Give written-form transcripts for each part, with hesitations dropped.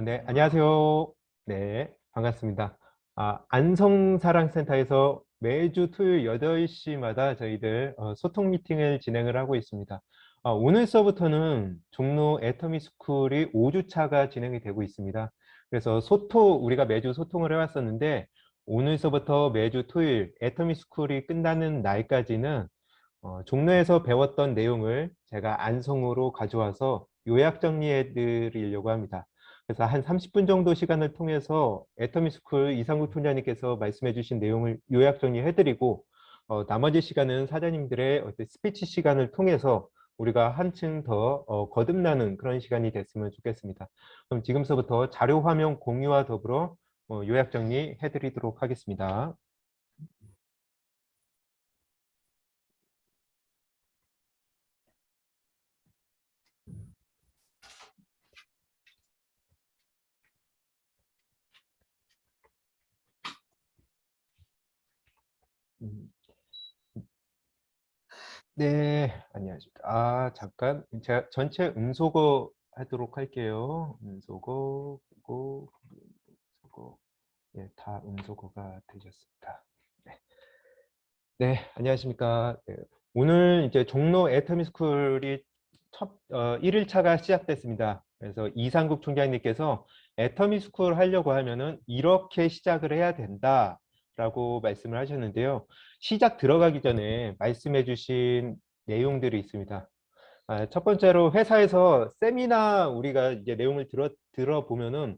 네, 안녕하세요. 네, 반갑습니다. 안성사랑센터에서 매주 토요일 8시마다 저희들 소통 미팅을 진행을 하고 있습니다. 오늘 서부터는 종로 애터미 스쿨이 5주차가 진행이 되고 있습니다. 그래서 우리가 매주 소통을 해왔었는데, 오늘서부터 매주 토요일 애터미 스쿨이 끝나는 날까지는 종로에서 배웠던 내용을 제가 안성으로 가져와서 요약 정리해 드리려고 합니다. 그래서 한 30분 정도 시간을 통해서 애터미스쿨 이상국 총장님께서 말씀해 주신 내용을 요약 정리해 드리고, 나머지 시간은 사장님들의 어떤 스피치 시간을 통해서 우리가 한층 더 거듭나는 그런 시간이 됐으면 좋겠습니다. 그럼 지금서부터 자료 화면 공유와 더불어 요약 정리해 드리도록 하겠습니다. 음, 네, 안녕하십니까. 잠깐. 제가 전체 음소거 하도록 할게요. 음소거, 그리고 음소거. 예, 다 음소거가 되셨습니다. 네, 안녕하십니까. 네, 오늘 이제 종로 애터미스쿨이 1일차가 시작됐습니다. 그래서 이상국 총장님께서 애터미스쿨 하려고 하면은 이렇게 시작을 해야 된다라고 말씀을 하셨는데요. 시작 들어가기 전에 말씀해 주신 내용들이 있습니다. 첫 번째로 회사에서 세미나 우리가 이제 내용을 들어보면은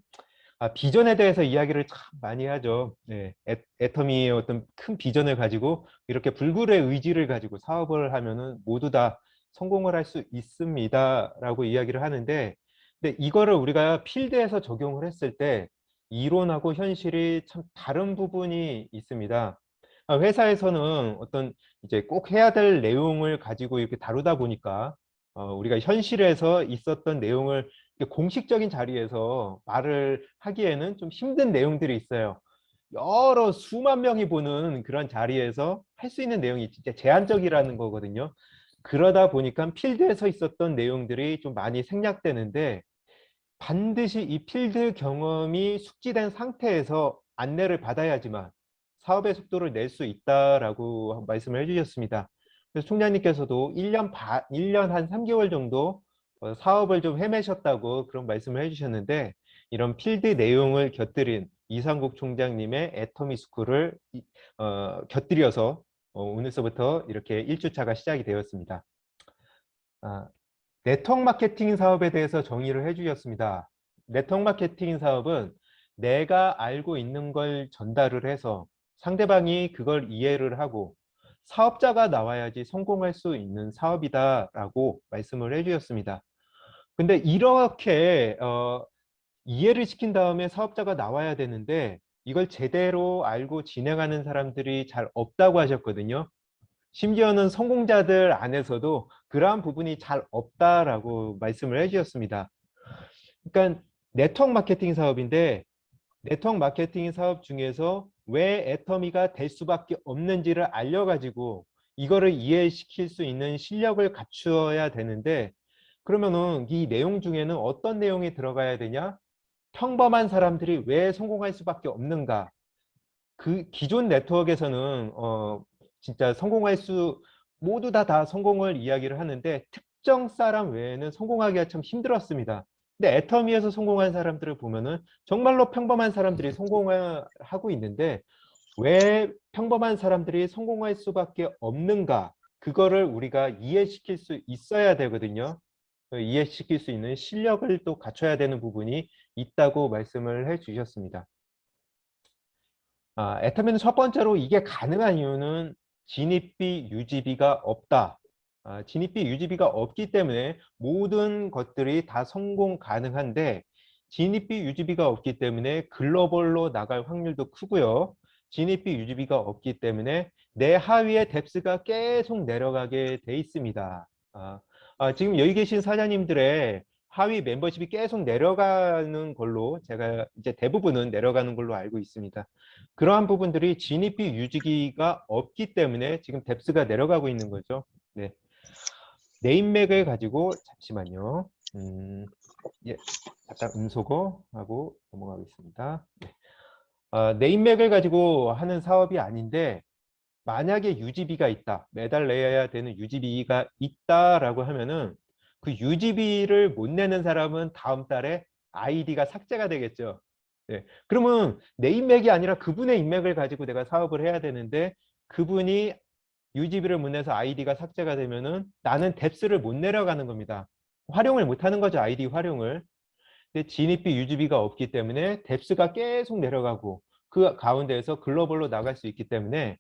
비전에 대해서 이야기를 참 많이 하죠. 네, 애터미의 어떤 큰 비전을 가지고 이렇게 불굴의 의지를 가지고 사업을 하면은 모두 다 성공을 할 수 있습니다라고 이야기를 하는데, 근데 이거를 우리가 필드에서 적용을 했을 때 이론하고 현실이 참 다른 부분이 있습니다. 회사에서는 어떤 이제 꼭 해야 될 내용을 가지고 이렇게 다루다 보니까 우리가 현실에서 있었던 내용을 공식적인 자리에서 말을 하기에는 좀 힘든 내용들이 있어요. 여러 수만 명이 보는 그런 자리에서 할 수 있는 내용이 진짜 제한적이라는 거거든요. 그러다 보니까 필드에서 있었던 내용들이 좀 많이 생략되는데, 반드시 이 필드 경험이 숙지된 상태에서 안내를 받아야지만 사업의 속도를 낼 수 있다라고 말씀을 해주셨습니다. 그래서 총장님께서도 1년 한 3개월 정도 사업을 좀 헤매셨다고 그런 말씀을 해주셨는데, 이런 필드 내용을 곁들인 이상국 총장님의 애터미 스쿨을 곁들여서 오늘서부터 이렇게 1주차가 시작이 되었습니다. 아, 네트워크 마케팅 사업에 대해서 정의를 해주셨습니다. 네트워크 마케팅 사업은 내가 알고 있는 걸 전달을 해서 상대방이 그걸 이해를 하고 사업자가 나와야지 성공할 수 있는 사업이다라고 말씀을 해주셨습니다. 근데 이렇게 이해를 시킨 다음에 사업자가 나와야 되는데 이걸 제대로 알고 진행하는 사람들이 잘 없다고 하셨거든요. 심지어는 성공자들 안에서도 그러한 부분이 잘 없다라고 말씀을 해주셨습니다. 그러니까 네트워크 마케팅 사업인데, 네트워크 마케팅 사업 중에서 왜 애터미가 될 수밖에 없는지를 알려가지고 이거를 이해시킬 수 있는 실력을 갖추어야 되는데, 그러면은 이 내용 중에는 어떤 내용이 들어가야 되냐? 평범한 사람들이 왜 성공할 수밖에 없는가? 그 기존 네트워크에서는 진짜 모두 다 성공을 이야기를 하는데 특정 사람 외에는 성공하기가 참 힘들었습니다. 근데 애터미에서 성공한 사람들을 보면은 정말로 평범한 사람들이 성공을 하고 있는데, 왜 평범한 사람들이 성공할 수밖에 없는가? 그거를 우리가 이해시킬 수 있어야 되거든요. 이해시킬 수 있는 실력을 또 갖춰야 되는 부분이 있다고 말씀을 해 주셨습니다. 애터미는 첫 번째로 이게 가능한 이유는 진입비, 유지비가 없다. 진입비, 유지비가 없기 때문에 모든 것들이 다 성공 가능한데, 진입비, 유지비가 없기 때문에 글로벌로 나갈 확률도 크고요. 진입비, 유지비가 없기 때문에 내 하위의 뎁스가 계속 내려가게 돼 있습니다. 지금 여기 계신 사장님들의 하위 멤버십이 계속 내려가는 걸로, 제가 이제 대부분은 내려가는 걸로 알고 있습니다. 그러한 부분들이 진입비 유지기가 없기 때문에 지금 뎁스가 내려가고 있는 거죠. 네. 네임맥을 가지고 잠시만요. 예, 잠깐 음소거하고 넘어가겠습니다. 네. 내 인맥을 가지고 하는 사업이 아닌데 만약에 유지비가 있다, 매달 내야 되는 유지비가 있다라고 하면은 그 유지비를 못 내는 사람은 다음 달에 아이디가 삭제가 되겠죠. 네. 그러면 내 인맥이 아니라 그분의 인맥을 가지고 내가 사업을 해야 되는데 그분이 유지비를 못 내서 아이디가 삭제가 되면은 나는 뎁스를 못 내려가는 겁니다. 활용을 못 하는 거죠, 아이디 활용을. 근데 진입비 유지비가 없기 때문에 뎁스가 계속 내려가고 그 가운데에서 글로벌로 나갈 수 있기 때문에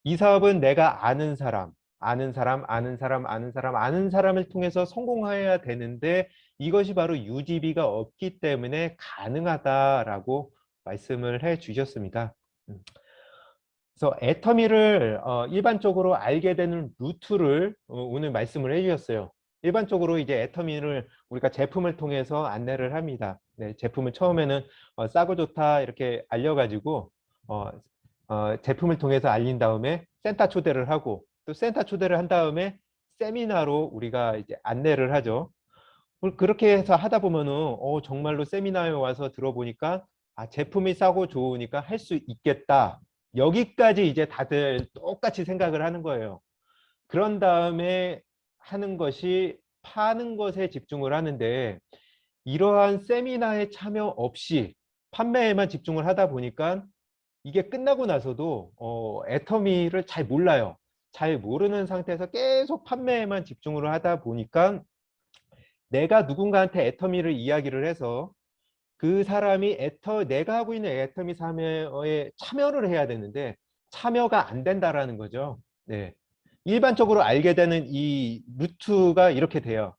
이 사업은 내가 아는 사람, 아는 사람, 아는 사람, 아는 사람, 아는 사람을 통해서 성공해야 되는데 이것이 바로 유지비가 없기 때문에 가능하다라고 말씀을 해 주셨습니다. 음. 그래서 애터미를 일반적으로 알게 되는 루트를 오늘 말씀을 해주셨어요. 일반적으로 이제 애터미를 우리가 제품을 통해서 안내를 합니다. 네, 제품을 처음에는 싸고 좋다 이렇게 알려가지고 어, 제품을 통해서 알린 다음에 센터 초대를 하고 또 센터 초대를 한 다음에 세미나로 우리가 이제 안내를 하죠. 그렇게 해서 하다 보면은 정말로 세미나에 와서 들어보니까 제품이 싸고 좋으니까 할 수 있겠다. 여기까지 이제 다들 똑같이 생각을 하는 거예요. 그런 다음에 하는 것이 파는 것에 집중을 하는데 이러한 세미나에 참여 없이 판매에만 집중을 하다 보니까 이게 끝나고 나서도 애터미를 잘 몰라요. 잘 모르는 상태에서 계속 판매에만 집중을 하다 보니까 내가 누군가한테 애터미를 이야기를 해서 그 사람이 내가 하고 있는 애터미 참여에 참여를 해야 되는데 참여가 안 된다라는 거죠. 네. 일반적으로 알게 되는 이 루트가 이렇게 돼요.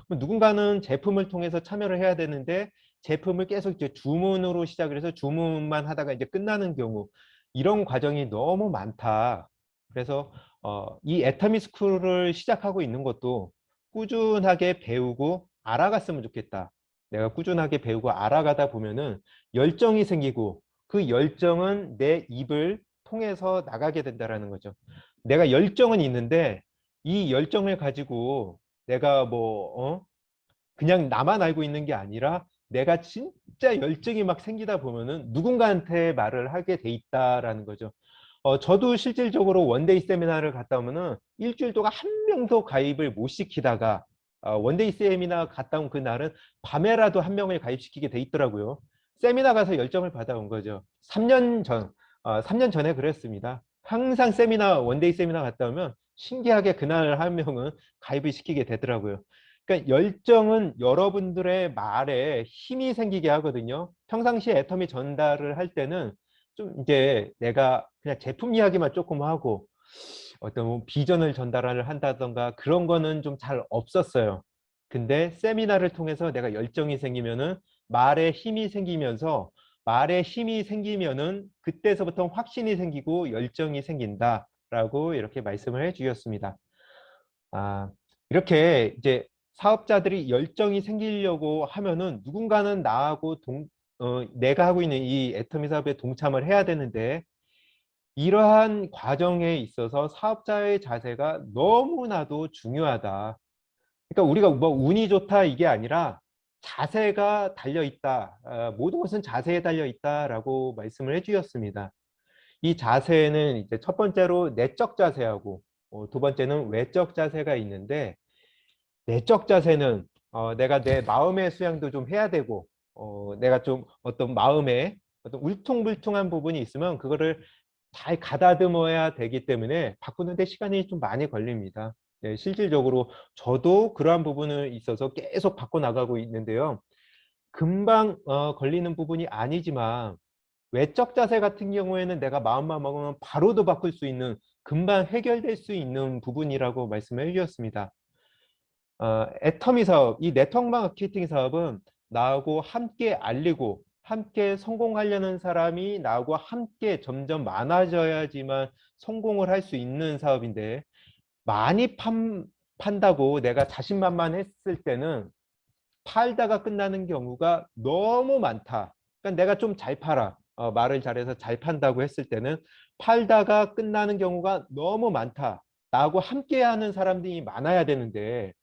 누군가는 제품을 통해서 참여를 해야 되는데 제품을 계속 이제 주문으로 시작을 해서 주문만 하다가 이제 끝나는 경우 이런 과정이 너무 많다. 그래서 이 애터미 스쿨을 시작하고 있는 것도 꾸준하게 배우고 알아갔으면 좋겠다. 내가 꾸준하게 배우고 알아가다 보면은 열정이 생기고 그 열정은 내 입을 통해서 나가게 된다라는 거죠. 내가 열정은 있는데 이 열정을 가지고 내가 그냥 나만 알고 있는 게 아니라 내가 진짜 열정이 막 생기다 보면은 누군가한테 말을 하게 돼 있다라는 거죠. 저도 실질적으로 원데이 세미나를 갔다 오면은 일주일 동안 한 명도 가입을 못 시키다가 원데이 세미나 갔다 온 그날은 밤에라도 한 명을 가입시키게 돼 있더라고요. 세미나 가서 열정을 받아온 거죠. 3년 전에 그랬습니다. 항상 원데이 세미나 갔다 오면 신기하게 그날 한 명은 가입을 시키게 되더라고요. 그러니까 열정은 여러분들의 말에 힘이 생기게 하거든요. 평상시에 애터미 전달을 할 때는 좀 이제 내가 그냥 제품 이야기만 조금 하고 어떤 비전을 전달을 한다던가 그런 거는 좀 잘 없었어요. 근데 세미나를 통해서 내가 열정이 생기면은 말에 힘이 생기면서 말에 힘이 생기면은 그때서부터 확신이 생기고 열정이 생긴다라고 이렇게 말씀을 해 주셨습니다. 아, 이렇게 이제 사업자들이 열정이 생기려고 하면은 누군가는 나하고 내가 하고 있는 이 애터미 사업에 동참을 해야 되는데 이러한 과정에 있어서 사업자의 자세가 너무나도 중요하다. 그러니까 우리가 뭐 운이 좋다 이게 아니라 자세가 달려 있다. 모든 것은 자세에 달려 있다라고 말씀을 해주셨습니다. 이 자세는 이제 첫 번째로 내적 자세하고 두 번째는 외적 자세가 있는데 내적 자세는 내가 내 마음의 수양도 좀 해야 되고 내가 좀 어떤 마음에 어떤 울퉁불퉁한 부분이 있으면 그거를 잘 가다듬어야 되기 때문에 바꾸는데 시간이 좀 많이 걸립니다. 네, 실질적으로 저도 그러한 부분을 있어서 계속 바꿔나가고 있는데요. 금방 걸리는 부분이 아니지만 외적 자세 같은 경우에는 내가 마음만 먹으면 바로도 바꿀 수 있는 금방 해결될 수 있는 부분이라고 말씀을 해주셨습니다. 애터미 사업, 이 네트워크 마케팅 사업은 나하고 함께 알리고 함께 성공하려는 사람이 나하고 함께 점점 많아져야지만 성공을 할 수 있는 사업인데 많이 판다고 내가 자신만만했을 때는 팔다가 끝나는 경우가 너무 많다. 그러니까 내가 좀 잘 팔아. 말을 잘해서 잘 판다고 했을 때는 팔다가 끝나는 경우가 너무 많다. 나하고 함께하는 사람들이 많아야 되는데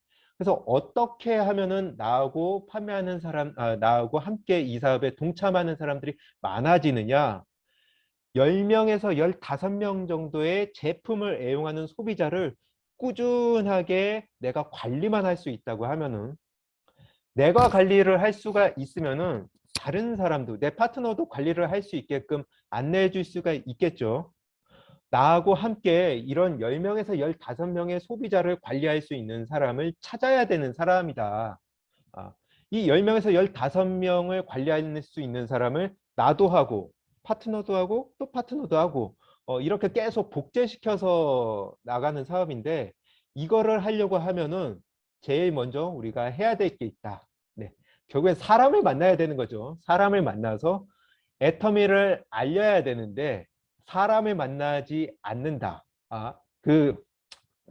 그래서 어떻게 하면은 나하고 판매하는 사람, 나하고 함께 이 사업에 동참하는 사람들이 많아지느냐? 10명에서 15명 정도의 제품을 애용하는 소비자를 꾸준하게 내가 관리만 할 수 있다고 하면은, 내가 관리를 할 수가 있으면은 다른 사람도, 내 파트너도 관리를 할 수 있게끔 안내해 줄 수가 있겠죠. 나하고 함께 이런 10명에서 15명의 소비자를 관리할 수 있는 사람을 찾아야 되는 사람이다. 아, 이 10명에서 15명을 관리할 수 있는 사람을 나도 하고 파트너도 하고 또 파트너도 하고 이렇게 계속 복제시켜서 나가는 사업인데, 이거를 하려고 하면은 제일 먼저 우리가 해야 될 게 있다. 네. 결국엔 사람을 만나야 되는 거죠. 사람을 만나서 애터미를 알려야 되는데 사람을 만나지 않는다. 그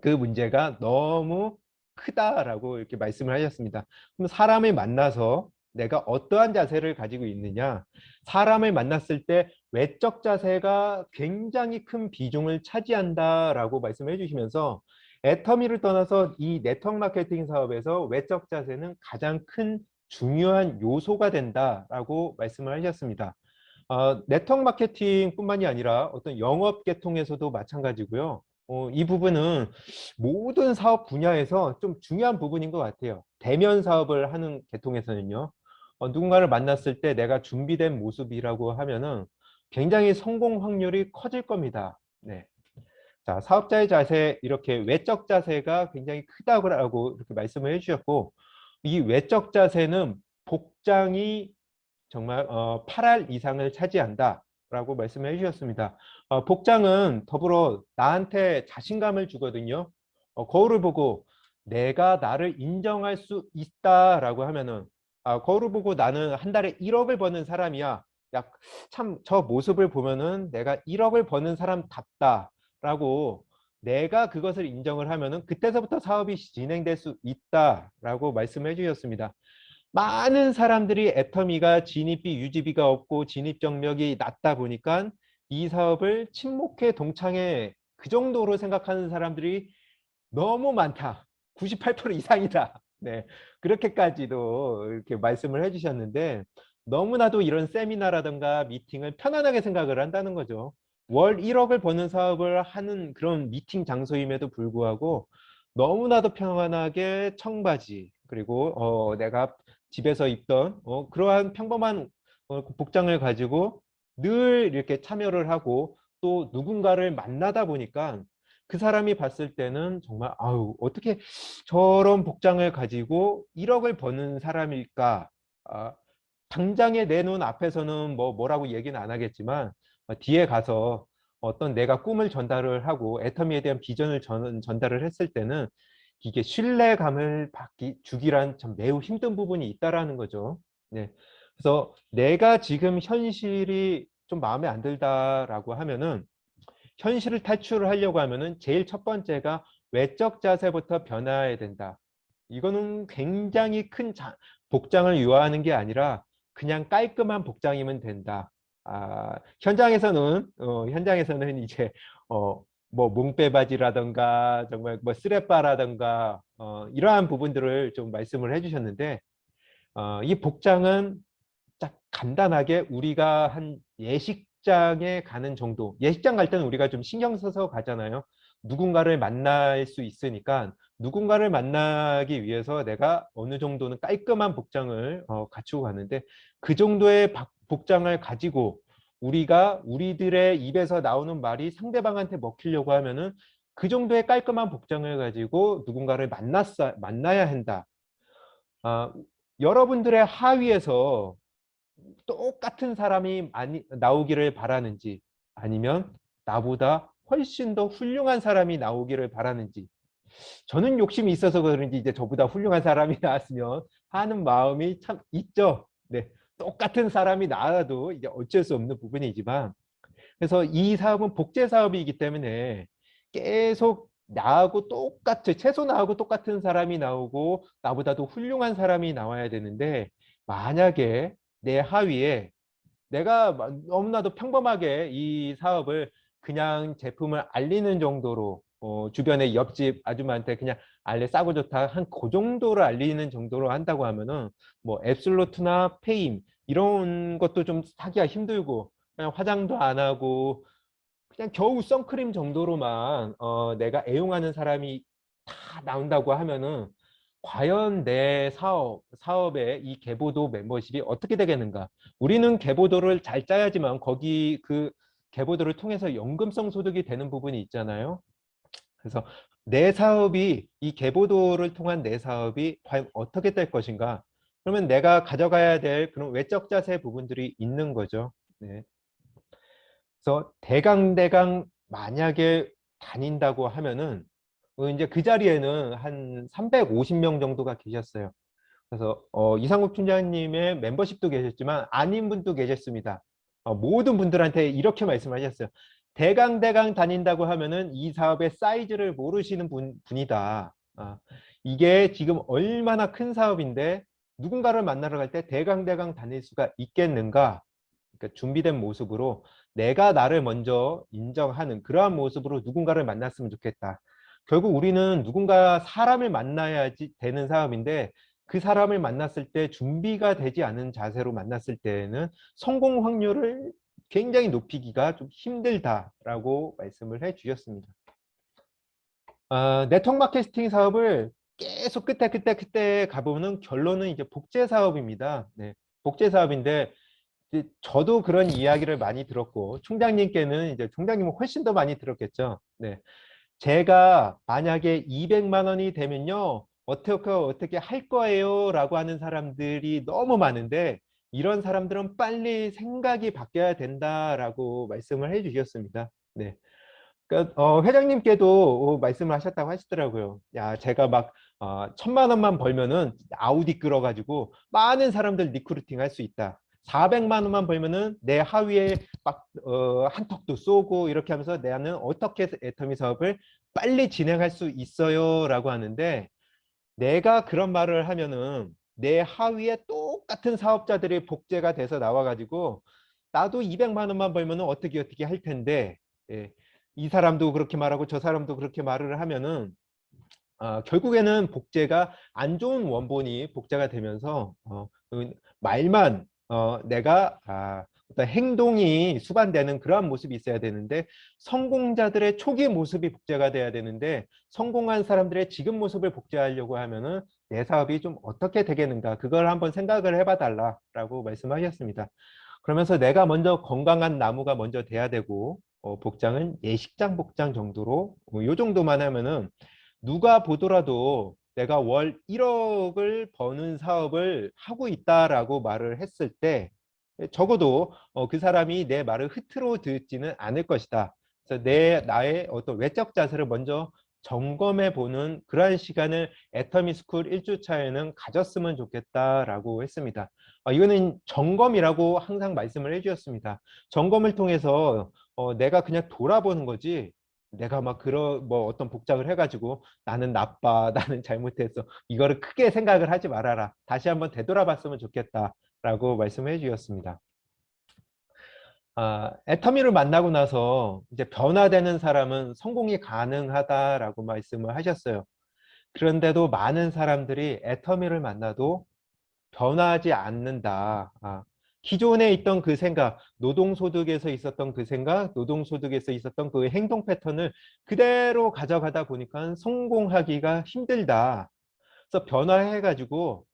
문제가 너무 크다라고 이렇게 말씀을 하셨습니다. 그럼 사람을 만나서 내가 어떠한 자세를 가지고 있느냐? 사람을 만났을 때 외적 자세가 굉장히 큰 비중을 차지한다라고 말씀해 주시면서, 애터미를 떠나서 이 네트워크 마케팅 사업에서 외적 자세는 가장 큰 중요한 요소가 된다라고 말씀을 하셨습니다. 네트워크 마케팅뿐만이 아니라 어떤 영업 계통에서도 마찬가지고요. 이 부분은 모든 사업 분야에서 좀 중요한 부분인 것 같아요. 대면 사업을 하는 계통에서는요. 누군가를 만났을 때 내가 준비된 모습이라고 하면은 굉장히 성공 확률이 커질 겁니다. 네. 자, 사업자의 자세, 이렇게 외적 자세가 굉장히 크다고 이렇게 말씀을 해주셨고, 이 외적 자세는 복장이 정말 8할 이상을 차지한다라고 말씀해 주셨습니다. 복장은 더불어 나한테 자신감을 주거든요. 거울을 보고 내가 나를 인정할 수 있다라고 하면은, 거울을 보고 나는 한 달에 1억을 버는 사람이야. 야, 참 저 모습을 보면은 내가 1억을 버는 사람답다라고 내가 그것을 인정을 하면은 그때서부터 사업이 진행될 수 있다라고 말씀해 주셨습니다. 많은 사람들이 애터미가 진입비, 유지비가 없고 진입 정력이 낮다 보니까 이 사업을 친목회 동창회 그 정도로 생각하는 사람들이 너무 많다. 98% 이상이다. 네. 그렇게까지도 이렇게 말씀을 해주셨는데, 너무나도 이런 세미나라든가 미팅을 편안하게 생각을 한다는 거죠. 월 1억을 버는 사업을 하는 그런 미팅 장소임에도 불구하고 너무나도 평안하게 청바지, 그리고 내가 집에서 입던 그러한 평범한 복장을 가지고 늘 이렇게 참여를 하고, 또 누군가를 만나다 보니까 그 사람이 봤을 때는 정말 아유, 어떻게 저런 복장을 가지고 1억을 버는 사람일까? 아, 당장에 내 눈 앞에서는 뭐라고 얘기는 안 하겠지만, 뒤에 가서 어떤 내가 꿈을 전달을 하고 애터미에 대한 비전을 전달을 했을 때는 이게 신뢰감을 주기란 참 매우 힘든 부분이 있다라는 거죠. 네. 그래서 내가 지금 현실이 좀 마음에 안 들다라고 하면은, 현실을 탈출을 하려고 하면은 제일 첫 번째가 외적 자세부터 변화해야 된다. 이거는 굉장히 큰 복장을 요하는 게 아니라 그냥 깔끔한 복장이면 된다. 현장에서는 이제 뭐 뭉빼바지라든가 정말 뭐 스레빠라든가 이러한 부분들을 좀 말씀을 해주셨는데, 이 복장은 딱 간단하게 우리가 한 예식장에 가는 정도, 예식장 갈 때는 우리가 좀 신경 써서 가잖아요. 누군가를 만날 수 있으니까 누군가를 만나기 위해서 내가 어느 정도는 깔끔한 복장을 갖추고 가는데, 그 정도의 복장을 가지고 우리가 우리들의 입에서 나오는 말이 상대방한테 먹히려고 하면은 그 정도의 깔끔한 복장을 가지고 누군가를 만나야 한다. 아, 여러분들의 하위에서 똑같은 사람이 나오기를 바라는지, 아니면 나보다 훨씬 더 훌륭한 사람이 나오기를 바라는지, 저는 욕심이 있어서 그런지 이제 저보다 훌륭한 사람이 나왔으면 하는 마음이 참 있죠. 네. 똑같은 사람이 나와도 이제 어쩔 수 없는 부분이지만, 그래서 이 사업은 복제 사업이기 때문에 계속 나하고 최소 나하고 똑같은 사람이 나오고 나보다도 훌륭한 사람이 나와야 되는데, 만약에 내 하위에 내가 너무나도 평범하게 이 사업을 그냥 제품을 알리는 정도로 주변의 옆집 아줌마한테 그냥 알레 싸고 좋다 한 그 정도를 알리는 정도로 한다고 하면은 뭐 앱솔루트나 페임 이런 것도 좀 사기가 힘들고 그냥 화장도 안 하고 그냥 겨우 선크림 정도로만 내가 애용하는 사람이 다 나온다고 하면은 과연 내 사업의 이 계보도 멤버십이 어떻게 되겠는가? 우리는 계보도를 잘 짜야지만 거기 그 계보도를 통해서 연금성 소득이 되는 부분이 있잖아요. 그래서 내 사업이 이 계보도를 통한 내 사업이 과연 어떻게 될 것인가? 그러면 내가 가져가야 될 그런 외적 자세 부분들이 있는 거죠. 네. 그래서 대강대강 만약에 다닌다고 하면은 이제 그 자리에는 한 350명 정도가 계셨어요. 그래서 이상국 팀장님의 멤버십도 계셨지만 아닌 분도 계셨습니다. 모든 분들한테 이렇게 말씀하셨어요. 대강대강 다닌다고 하면은 이 사업의 사이즈를 모르시는 분이다. 이게 지금 얼마나 큰 사업인데 누군가를 만나러 갈 때 대강대강 다닐 수가 있겠는가? 그러니까 준비된 모습으로 내가 나를 먼저 인정하는 그러한 모습으로 누군가를 만났으면 좋겠다. 결국 우리는 누군가 사람을 만나야지 되는 사업인데 그 사람을 만났을 때 준비가 되지 않은 자세로 만났을 때에는 성공 확률을 굉장히 높이기가 좀 힘들다라고 말씀을 해 주셨습니다. 네트워크 마케팅 사업을 계속 그때 가보면 결론은 이제 복제 사업입니다. 네, 복제 사업인데 이제 저도 그런 이야기를 많이 들었고 총장님께는 이제 총장님은 훨씬 더 많이 들었겠죠. 네, 제가 만약에 200만 원이 되면요 어떻게 할 거예요 라고 하는 사람들이 너무 많은데 이런 사람들은 빨리 생각이 바뀌어야 된다라고 말씀을 해 주셨습니다. 네. 그러니까 회장님께도 말씀을 하셨다고 하시더라고요. 야, 제가 막 1,000만 원만 벌면은 아우디 끌어가지고 많은 사람들 리크루팅 할 수 있다. 400만 원만 벌면은 내 하위에 막 한턱도 쏘고 이렇게 하면서 나는 어떻게 애터미 사업을 빨리 진행할 수 있어요라고 하는데 내가 그런 말을 하면은 내 하위에 똑같은 사업자들이 복제가 돼서 나와가지고 나도 200만 원만 벌면은 어떻게 할 텐데 예, 이 사람도 그렇게 말하고 저 사람도 그렇게 말을 하면은 결국에는 복제가 안 좋은 원본이 복제가 되면서 말만 내가 어떤 행동이 수반되는 그러한 모습이 있어야 되는데 성공자들의 초기 모습이 복제가 돼야 되는데 성공한 사람들의 지금 모습을 복제하려고 하면은 내 사업이 좀 어떻게 되겠는가 그걸 한번 생각을 해봐 달라라고 말씀하셨습니다. 그러면서 내가 먼저 건강한 나무가 먼저 돼야 되고 복장은 예식장 복장 정도로 요 정도만 하면은 누가 보더라도 내가 월 1억을 버는 사업을 하고 있다라고 말을 했을 때 적어도 그 사람이 내 말을 흐트러 듣지는 않을 것이다. 그래서 나의 어떤 외적 자세를 먼저 점검해 보는 그러한 시간을 애터미 스쿨 1주차에는 가졌으면 좋겠다라고 했습니다. 이거는 점검이라고 항상 말씀을 해주셨습니다. 점검을 통해서 내가 그냥 돌아보는 거지 내가 막 그런 뭐 어떤 복장을 해가지고 나는 나빠, 나는 잘못했어. 이거를 크게 생각을 하지 말아라. 다시 한번 되돌아봤으면 좋겠다라고 말씀해 주셨습니다. 애터미를 만나고 나서 이제 변화되는 사람은 성공이 가능하다라고 말씀을 하셨어요. 그런데도 많은 사람들이 애터미를 만나도 변하지 않는다. 기존에 있던 그 생각, 노동소득에서 있었던 그 생각, 노동소득에서 있었던 그 행동 패턴을 그대로 가져가다 보니까 성공하기가 힘들다. 그래서 변화해가지고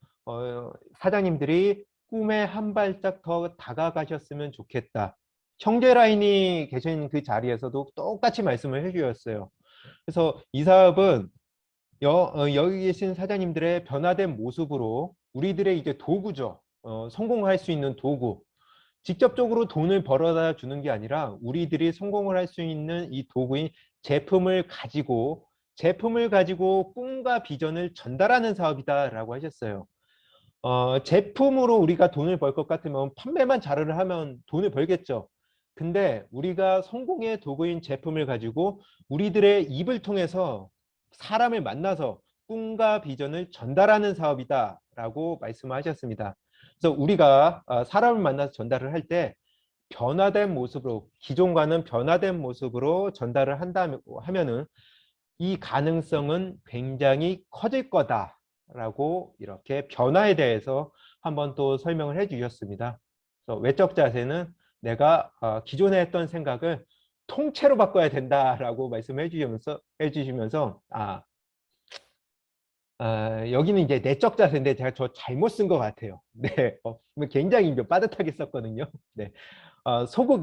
사장님들이 꿈에 한 발짝 더 다가가셨으면 좋겠다. 형제 라인이 계신 그 자리에서도 똑같이 말씀을 해주셨어요. 그래서 이 사업은 여기 계신 사장님들의 변화된 모습으로 우리들의 이제 도구죠. 성공할 수 있는 도구. 직접적으로 돈을 벌어다 주는 게 아니라 우리들이 성공을 할 수 있는 이 도구인 제품을 가지고 꿈과 비전을 전달하는 사업이다라고 하셨어요. 제품으로 우리가 돈을 벌 것 같으면 판매만 잘을 하면 돈을 벌겠죠. 근데 우리가 성공의 도구인 제품을 가지고 우리들의 입을 통해서 사람을 만나서 꿈과 비전을 전달하는 사업이다라고 말씀하셨습니다. 그래서 우리가 사람을 만나서 전달을 할 때 변화된 모습으로 기존과는 변화된 모습으로 전달을 한다 하면은 이 가능성은 굉장히 커질 거다라고 이렇게 변화에 대해서 한번 또 설명을 해 주셨습니다. 그래서 외적 자세는 내가 기존에 했던 생각을 통째로 바꿔야 된다라고 말씀해 주시면서 여기는 이제 내적 자세인데 제가 저 잘못 쓴 것 같아요. 네, 굉장히 빠듯하게 썼거든요. 네,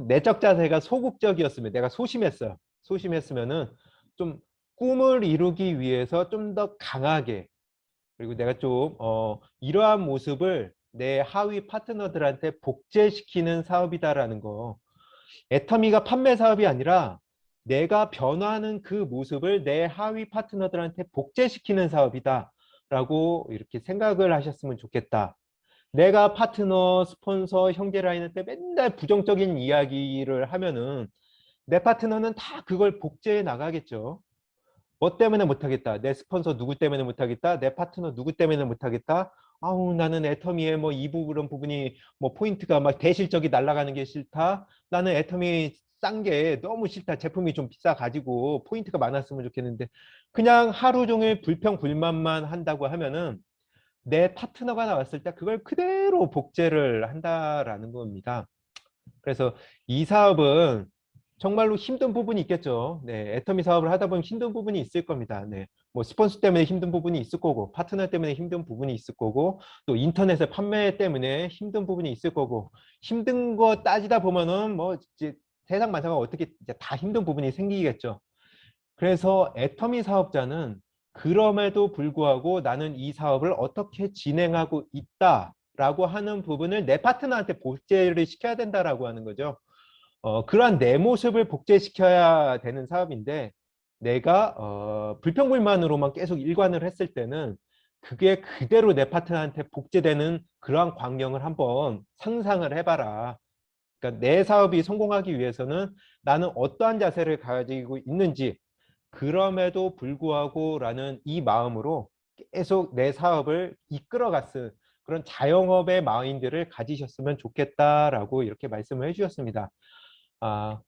내적 자세가 소극적이었으면 내가 소심했어요. 소심했으면은 좀 꿈을 이루기 위해서 좀 더 강하게 그리고 내가 좀 이러한 모습을 내 하위 파트너들한테 복제시키는 사업이다라는 거. 애터미가 판매 사업이 아니라 내가 변화하는 그 모습을 내 하위 파트너들한테 복제시키는 사업이다 라고 이렇게 생각을 하셨으면 좋겠다. 내가 파트너, 스폰서, 형제 라인한테 맨날 부정적인 이야기를 하면은 내 파트너는 다 그걸 복제해 나가겠죠. 뭐 때문에 못하겠다. 내 스폰서 누구 때문에 못하겠다. 내 파트너 누구 때문에 못하겠다. 아우 나는 애터미의 뭐 이 부분 부분이 뭐 포인트가 막 대실적이 날아가는 게 싫다. 나는 애터미 싼 게 너무 싫다. 제품이 좀 비싸 가지고 포인트가 많았으면 좋겠는데 그냥 하루 종일 불평 불만만 한다고 하면은 내 파트너가 나왔을 때 그걸 그대로 복제를 한다라는 겁니다. 그래서 이 사업은 정말로 힘든 부분이 있겠죠. 네, 애터미 사업을 하다 보면 힘든 부분이 있을 겁니다. 네, 뭐 스폰서 때문에 힘든 부분이 있을 거고, 파트너 때문에 힘든 부분이 있을 거고, 또 인터넷에 판매 때문에 힘든 부분이 있을 거고, 힘든 거 따지다 보면은 뭐 이제 세상 만사가 어떻게 이제 다 힘든 부분이 생기겠죠. 그래서 애터미 사업자는 그럼에도 불구하고 나는 이 사업을 어떻게 진행하고 있다라고 하는 부분을 내 파트너한테 복제를 시켜야 된다라고 하는 거죠. 그러한 내 모습을 복제시켜야 되는 사업인데 내가 불평불만으로만 계속 일관을 했을 때는 그게 그대로 내 파트너한테 복제되는 그러한 광경을 한번 상상을 해봐라. 그러니까 내 사업이 성공하기 위해서는 나는 어떠한 자세를 가지고 있는지 그럼에도 불구하고 라는 이 마음으로 계속 내 사업을 이끌어갔을 그런 자영업의 마인드를 가지셨으면 좋겠다라고 이렇게 말씀을 해주셨습니다.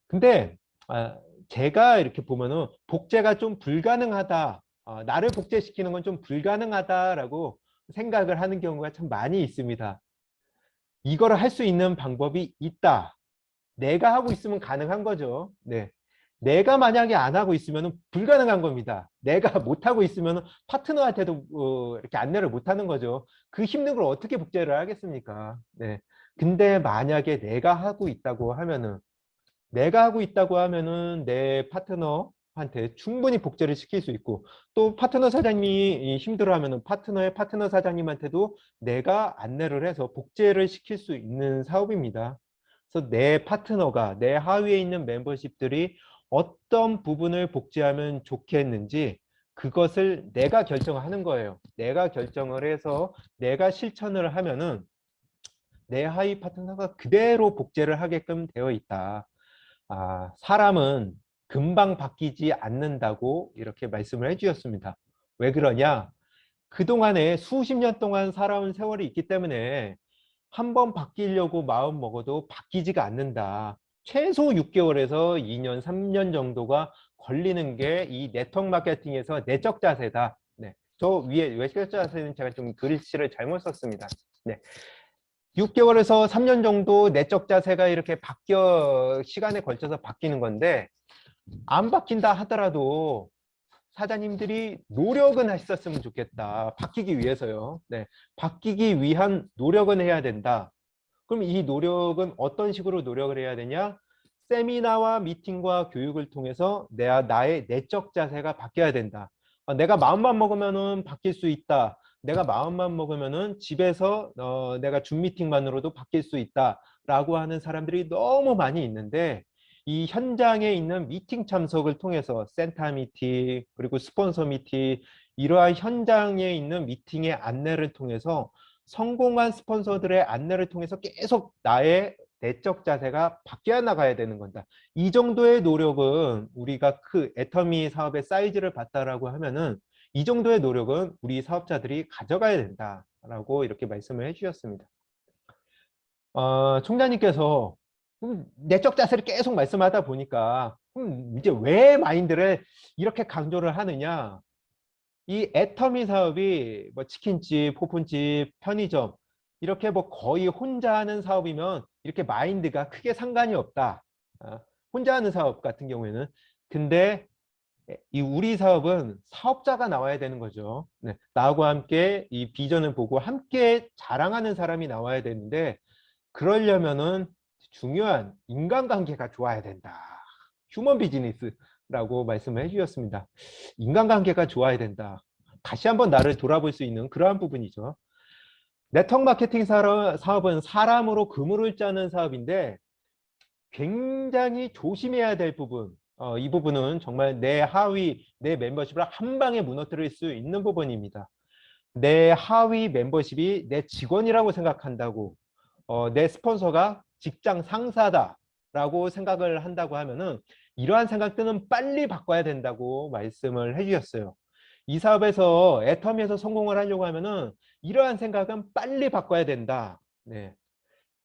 근데 아, 제가 이렇게 보면은 복제가 좀 불가능하다. 나를 복제시키는 건 좀 불가능하다라고 생각을 하는 경우가 참 많이 있습니다. 이거를 할 수 있는 방법이 있다. 내가 하고 있으면 가능한 거죠. 네. 내가 만약에 안 하고 있으면 불가능한 겁니다. 내가 못 하고 있으면 파트너한테도 이렇게 안내를 못 하는 거죠. 그 힘든 걸 어떻게 복제를 하겠습니까? 네. 근데 만약에 내가 하고 있다고 하면은 내 파트너한테 충분히 복제를 시킬 수 있고 또 파트너 사장님이 힘들어하면은 파트너의 파트너 사장님한테도 내가 안내를 해서 복제를 시킬 수 있는 사업입니다. 그래서 내 파트너가 내 하위에 있는 멤버십들이 어떤 부분을 복제하면 좋겠는지 그것을 내가 결정하는 거예요. 내가 결정을 해서 내가 실천을 하면은 내 하위 파트너가 그대로 복제를 하게끔 되어 있다. 사람은 금방 바뀌지 않는다고 이렇게 말씀을 해주셨습니다. 왜 그러냐? 그동안에 수십 년 동안 살아온 세월이 있기 때문에 한 번 바뀌려고 마음 먹어도 바뀌지가 않는다. 최소 6개월에서 2년, 3년 정도가 걸리는 게 이 네트워크 마케팅에서 내적 자세다. 네. 저 위에 외적 자세는 제가 좀 글씨를 잘못 썼습니다. 네. 6개월에서 3년 정도 내적 자세가 이렇게 시간에 걸쳐서 바뀌는 건데, 안 바뀐다 하더라도 사장님들이 노력은 하셨으면 좋겠다. 바뀌기 위해서요. 네. 바뀌기 위한 노력은 해야 된다. 그럼 이 노력은 어떤 식으로 노력을 해야 되냐? 세미나와 미팅과 교육을 통해서 나의 내적 자세가 바뀌어야 된다. 내가 마음만 먹으면은 바뀔 수 있다. 내가 마음만 먹으면은 집에서 내가 줌 미팅만으로도 바뀔 수 있다라고 하는 사람들이 너무 많이 있는데 이 현장에 있는 미팅 참석을 통해서 센터 미팅 그리고 스폰서 미팅 이러한 현장에 있는 미팅의 안내를 통해서 성공한 스폰서들의 안내를 통해서 계속 나의 내적 자세가 바뀌어 나가야 되는 건다. 이 정도의 노력은 우리가 그 애터미 사업의 사이즈를 봤다라고 하면은 이 정도의 노력은 우리 사업자들이 가져가야 된다라고 이렇게 말씀을 해주셨습니다. 총장님께서 내적 자세를 계속 말씀하다 보니까 이제 왜 마인드를 이렇게 강조를 하느냐? 이 애터미 사업이 뭐 치킨집, 호프집, 편의점 이렇게 뭐 거의 혼자 하는 사업이면 이렇게 마인드가 크게 상관이 없다. 아, 혼자 하는 사업 같은 경우에는. 근데 이 우리 사업은 사업자가 나와야 되는 거죠. 네, 나하고 함께 이 비전을 보고 함께 자랑하는 사람이 나와야 되는데 그러려면은 중요한 인간관계가 좋아야 된다. 휴먼 비즈니스라고 말씀을 해주셨습니다. 인간관계가 좋아야 된다. 다시 한번 나를 돌아볼 수 있는 그러한 부분이죠. 네트워크 마케팅 사업은 사람으로 그물을 짜는 사업인데 굉장히 조심해야 될 부분, 이 부분은 정말 내 하위, 내 멤버십을 한 방에 무너뜨릴 수 있는 부분입니다. 내 하위 멤버십이 내 직원이라고 생각한다고, 내 스폰서가 직장 상사다라고 생각을 한다고 하면은 이러한 생각들은 빨리 바꿔야 된다고 말씀을 해주셨어요. 이 사업에서 애터미에서 성공을 하려고 하면은 이러한 생각은 빨리 바꿔야 된다. 네.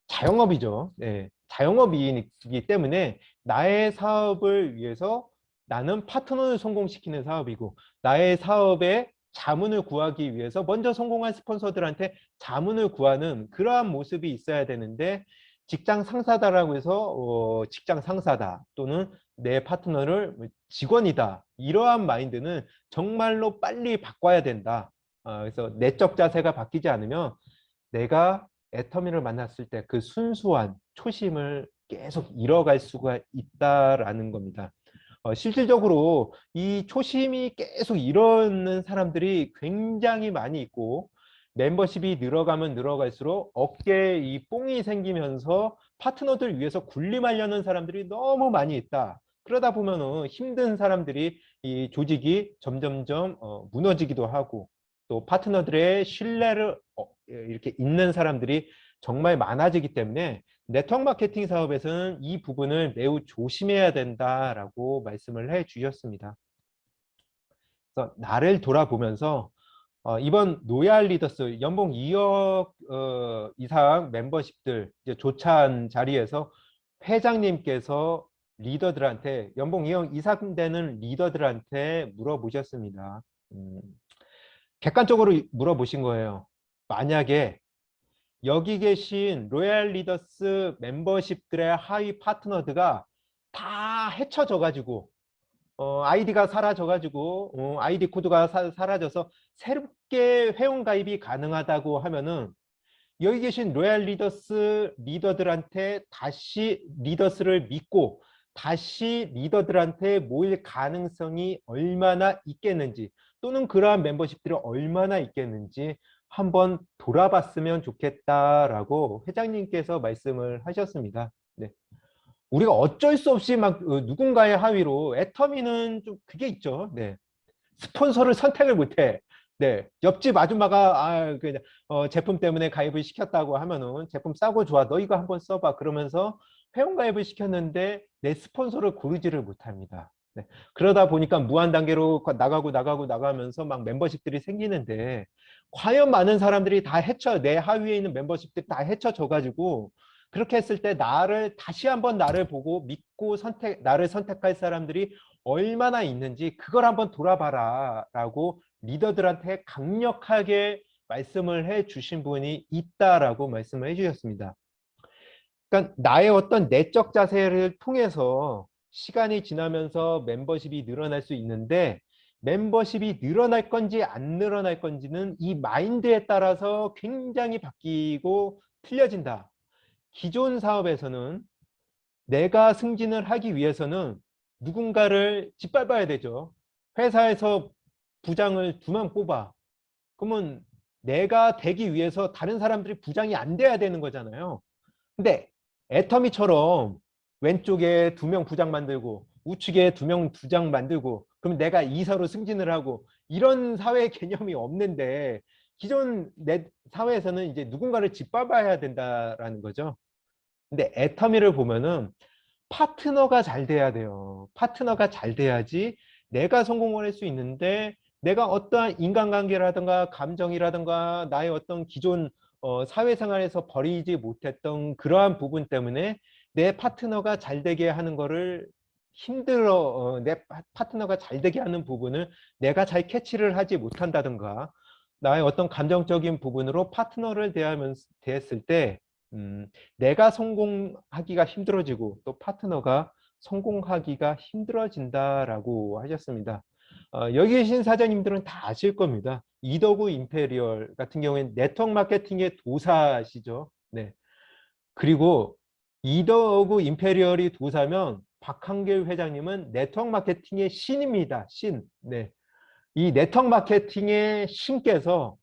자영업이죠. 네. 자영업이기 때문에 나의 사업을 위해서 나는 파트너를 성공시키는 사업이고 나의 사업에 자문을 구하기 위해서 먼저 성공한 스폰서들한테 자문을 구하는 그러한 모습이 있어야 되는데 직장 상사다라고 해서 직장 상사다 또는 내 파트너를 직원이다 이러한 마인드는 정말로 빨리 바꿔야 된다. 그래서 내적 자세가 바뀌지 않으면 내가 애터미를 만났을 때 그 순수한 초심을 계속 잃어갈 수가 있다라는 겁니다. 실질적으로 이 초심이 계속 잃어는 사람들이 굉장히 많이 있고 멤버십이 늘어가면 늘어갈수록 어깨에 이 뽕이 생기면서 파트너들 위해서 군림하려는 사람들이 너무 많이 있다. 그러다 보면은 힘든 사람들이 이 조직이 점점점 무너지기도 하고 또 파트너들의 신뢰를 이렇게 잇는 사람들이 정말 많아지기 때문에 네트워크 마케팅 사업에서는 이 부분을 매우 조심해야 된다라고 말씀을 해 주셨습니다. 그래서 나를 돌아보면서 이번 로얄 리더스 연봉 2억 이상 멤버십들 이제 조찬 자리에서 회장님께서 리더들한테 연봉 2억 이상 되는 리더들한테 물어보셨습니다. 객관적으로 물어보신 거예요. 만약에 여기 계신 로얄 리더스 멤버십들의 하위 파트너드가 다 헤쳐져 가지고 아이디가 사라져 가지고 아이디 코드가 사라져서 새롭게 회원 가입이 가능하다고 하면은 여기 계신 로얄 리더스 리더들한테 다시 리더스를 믿고 다시 리더들한테 모일 가능성이 얼마나 있겠는지 또는 그러한 멤버십들이 얼마나 있겠는지 한번 돌아봤으면 좋겠다라고 회장님께서 말씀을 하셨습니다. 네. 우리가 어쩔 수 없이 막 누군가의 하위로 애터미는 좀 그게 있죠. 네. 스폰서를 선택을 못해. 네, 옆집 아줌마가 그냥 제품 때문에 가입을 시켰다고 하면은 제품 싸고 좋아. 너 이거 한번 써봐. 그러면서 회원 가입을 시켰는데 내 스폰서를 고르지를 못합니다. 네, 그러다 보니까 무한 단계로 나가면서 막 멤버십들이 생기는데 과연 많은 사람들이 다 내 하위에 있는 멤버십들이 다 헤쳐져 가지고 그렇게 했을 때 나를 다시 한번 나를 보고 믿고 나를 선택할 사람들이 얼마나 있는지 그걸 한번 돌아봐라 라고 리더들한테 강력하게 말씀을 해 주신 분이 있다라고 말씀을 해 주셨습니다. 그러니까 나의 어떤 내적 자세를 통해서 시간이 지나면서 멤버십이 늘어날 수 있는데 멤버십이 늘어날 건지 안 늘어날 건지는 이 마인드에 따라서 굉장히 바뀌고 틀려진다. 기존 사업에서는 내가 승진을 하기 위해서는 누군가를 짓밟아야 되죠. 회사에서 부장을 2명 뽑아. 그러면 내가 되기 위해서 다른 사람들이 부장이 안 돼야 되는 거잖아요. 근데 애터미처럼 왼쪽에 2명 부장 만들고 우측에 2명 부장 만들고 그럼 내가 이사로 승진을 하고 이런 사회 개념이 없는데 기존 내 사회에서는 이제 누군가를 짓밟아야 된다라는 거죠. 근데 애터미를 보면은 파트너가 잘 돼야 돼요. 파트너가 잘 돼야지 내가 성공을 할 수 있는데 내가 어떠한 인간관계라든가 감정이라든가 나의 어떤 기존 사회생활에서 버리지 못했던 그러한 부분 때문에 내 파트너가 잘 되게 하는 거를 내 파트너가 잘 되게 하는 부분을 내가 잘 캐치를 하지 못한다든가, 나의 어떤 감정적인 부분으로 파트너를 대했을 때 내가 성공하기가 힘들어지고 또 파트너가 성공하기가 힘들어진다라고 하셨습니다. 여기 계신 사장님들은 다 아실 겁니다. 이더구 임페리얼 같은 경우에는 네트워크 마케팅의 도사시죠. 네. 그리고 이더구 임페리얼이 도사면 박한길 회장님은 네트워크 마케팅의 신입니다. 신. 네. 이 네트워크 마케팅의 신께서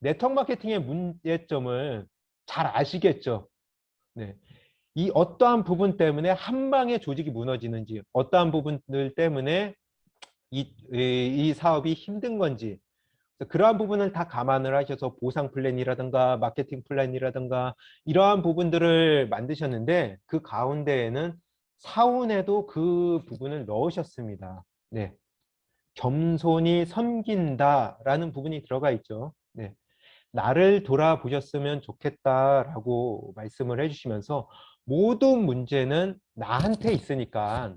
네트워크 마케팅의 문제점을 잘 아시겠죠. 네. 이 어떠한 부분 때문에 한 방에 조직이 무너지는지, 어떠한 부분들 때문에 이 사업이 힘든 건지, 그러한 부분을 다 감안을 하셔서 보상 플랜이라든가 마케팅 플랜이라든가 이러한 부분들을 만드셨는데, 그 가운데에는 사운에도 그 부분을 넣으셨습니다. 네. 겸손히 섬긴다라는 부분이 들어가 있죠. 네. 나를 돌아보셨으면 좋겠다라고 말씀을 해주시면서 모든 문제는 나한테 있으니까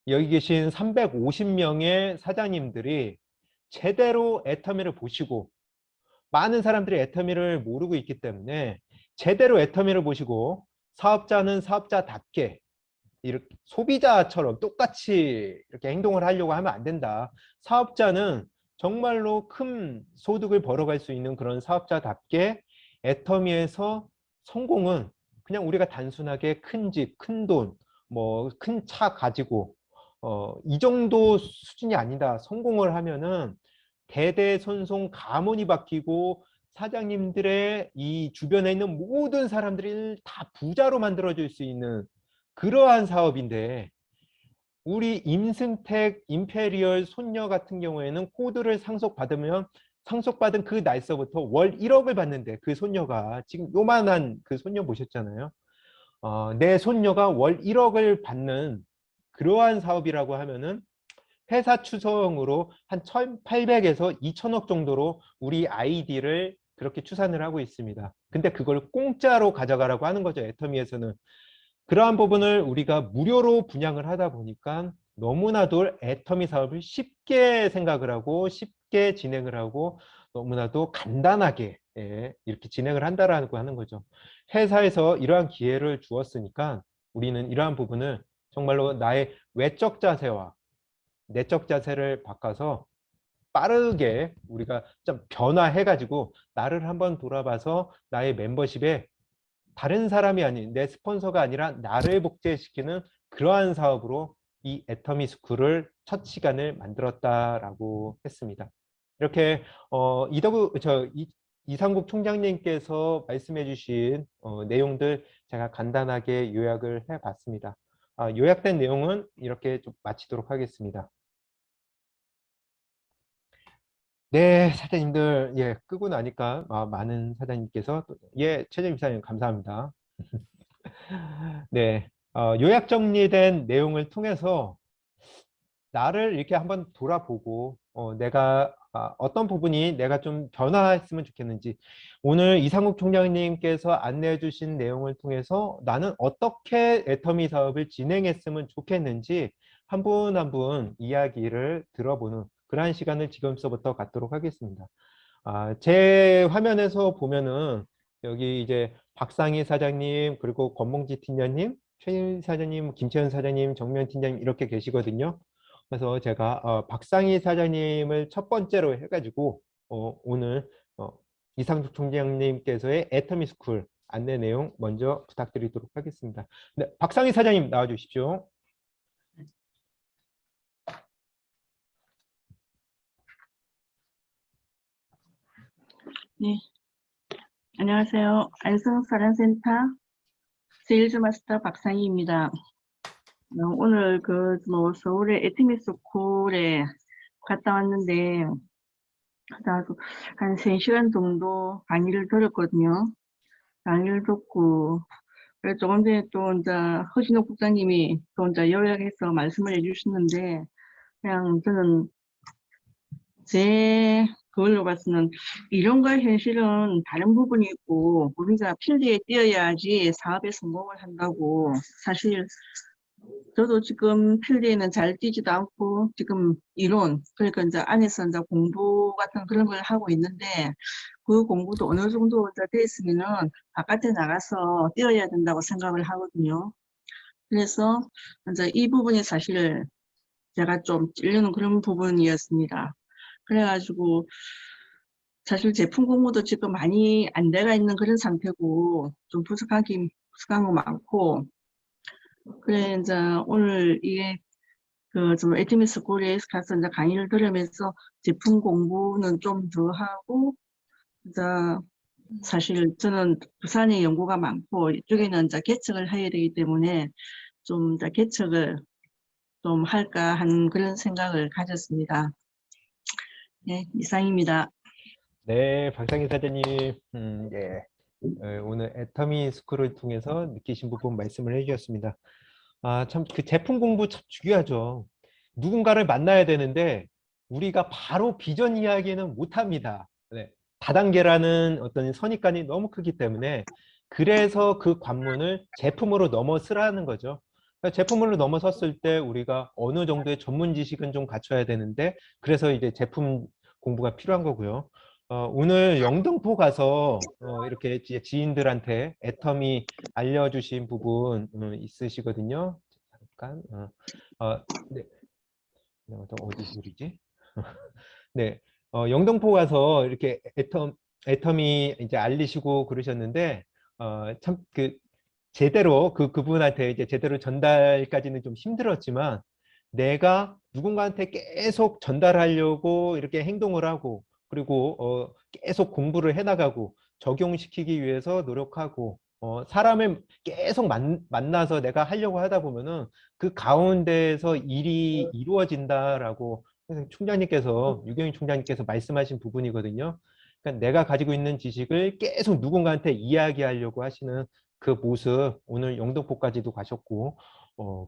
여기 계신 350명의 사장님들이 제대로 애터미를 보시고, 많은 사람들이 애터미를 모르고 있기 때문에 제대로 애터미를 보시고, 사업자는 사업자답게 이렇게 소비자처럼 똑같이 이렇게 행동을 하려고 하면 안 된다. 사업자는 정말로 큰 소득을 벌어갈 수 있는 그런 사업자답게 애터미에서 성공은 그냥 우리가 단순하게 큰 집, 큰 돈, 뭐 큰 차 가지고 이 정도 수준이 아니다. 성공을 하면은 대대손손 가문이 바뀌고 사장님들의 이 주변에 있는 모든 사람들이 다 부자로 만들어줄 수 있는 그러한 사업인데, 우리 임승택 임페리얼 손녀 같은 경우에는 코드를 상속받은 그 날서부터 월 1억을 받는데, 그 손녀가 지금 요만한 그 손녀 보셨잖아요. 내 손녀가 월 1억을 받는 그러한 사업이라고 하면은 회사 추성으로 한 1,800에서 2,000억 정도로 우리 아이디를 그렇게 추산을 하고 있습니다. 근데 그걸 공짜로 가져가라고 하는 거죠, 애터미에서는. 그러한 부분을 우리가 무료로 분양을 하다 보니까 너무나도 애터미 사업을 쉽게 생각을 하고 쉽게 진행을 하고 너무나도 간단하게 이렇게 진행을 한다라고 하는 거죠. 회사에서 이러한 기회를 주었으니까 우리는 이러한 부분을 정말로 나의 외적 자세와 내적 자세를 바꿔서 빠르게 우리가 좀 변화해가지고 나를 한번 돌아봐서 나의 멤버십에 다른 사람이 아닌 내 스폰서가 아니라 나를 복제시키는 그러한 사업으로 이 애터미 스쿨을 첫 시간을 만들었다라고 했습니다. 이렇게 이상국 총장님께서 말씀해 주신 내용들 제가 간단하게 요약을 해봤습니다. 요약된 내용은 이렇게 좀 마치도록 하겠습니다. 네, 사장님들, 예, 끄고 나니까 많은 사장님께서 예, 최재임 사장님 감사합니다. 네, 요약 정리된 내용을 통해서 나를 이렇게 한번 돌아보고 내가 어떤 부분이 내가 좀 변화했으면 좋겠는지, 오늘 이상국 총장님께서 안내해 주신 내용을 통해서 나는 어떻게 애터미 사업을 진행했으면 좋겠는지 한 분 한 분 이야기를 들어보는 그러한 시간을 지금서부터 갖도록 하겠습니다. 제 화면에서 보면은 여기 이제 박상희 사장님, 그리고 권몽지 팀장님, 최일 사장님, 김채연 사장님, 정면 팀장님 이렇게 계시거든요. 그래서 제가 박상희 사장님을 첫 번째로 해가지고 오늘 이상숙 총장님께서의 애터미 스쿨 안내 내용 먼저 부탁드리도록 하겠습니다. 네, 박상희 사장님 나와 주십시오. 네, 안녕하세요. 안성사랑센터 세일즈 마스터 박상희입니다. 오늘 서울의 애터미 스쿨에 갔다 왔는데, 한 3시간 정도 강의를 들었거든요. 강의를 듣고, 그래서 조금 전에 또 이제 허진호 국장님이 또 이제 요약해서 말씀을 해주셨는데, 그냥 저는 제 그걸로 봐서는 이론과 현실은 다른 부분이 있고 우리가 필드에 뛰어야지 사업에 성공을 한다고. 사실 저도 지금 필드에는 잘 뛰지도 않고 지금 이론, 그러니까 이제 안에서 이제 공부 같은 그런 걸 하고 있는데 그 공부도 어느 정도 이제 됐으면은 바깥에 나가서 뛰어야 된다고 생각을 하거든요. 그래서 이제 이 부분이 사실 제가 좀 찔리는 그런 부분이었습니다. 그래가지고 사실 제품 공부도 지금 많이 안 돼가 있는 그런 상태고 좀 부족한 거 많고. 그래 이제 오늘 이게 좀 에티미 스쿨에 가서 이제 강의를 들으면서 제품 공부는 좀 더 하고 이제 사실 저는 부산에 연구가 많고 이쪽에는 이제 개척을 해야 되기 때문에 좀 이제 개척을 좀 할까 하는 그런 생각을 가졌습니다. 네, 이상입니다. 네, 박상희 사장님, 예. 오늘 애터미 스쿨을 통해서 느끼신 부분 말씀을 해주셨습니다. 아, 참, 그 제품 공부 참 중요하죠. 누군가를 만나야 되는데, 우리가 바로 비전 이야기는 못합니다. 네. 다단계라는 어떤 선입관이 너무 크기 때문에, 그래서 그 관문을 제품으로 넘어서라는 거죠. 그러니까 제품으로 넘어섰을 때 우리가 어느 정도의 전문 지식은 좀 갖춰야 되는데, 그래서 이제 제품 공부가 필요한 거고요. 오늘 영등포 가서 이렇게 지인들한테 애터미 알려주신 부분 있으시거든요. 잠깐. 네. 어디 소리지? 네. 영등포 가서 이렇게 애터미 이제 알리시고 그러셨는데, 참 제대로 그분한테 이제 제대로 전달까지는 좀 힘들었지만, 내가 누군가한테 계속 전달하려고 이렇게 행동을 하고, 그리고 계속 공부를 해나가고 적용시키기 위해서 노력하고, 사람을 계속 만나서 내가 하려고 하다 보면은 그 가운데에서 일이 이루어진다라고 총장님께서, 유경희 총장님께서 말씀하신 부분이거든요. 그러니까 내가 가지고 있는 지식을 계속 누군가한테 이야기하려고 하시는 그 모습, 오늘 영등포까지도 가셨고,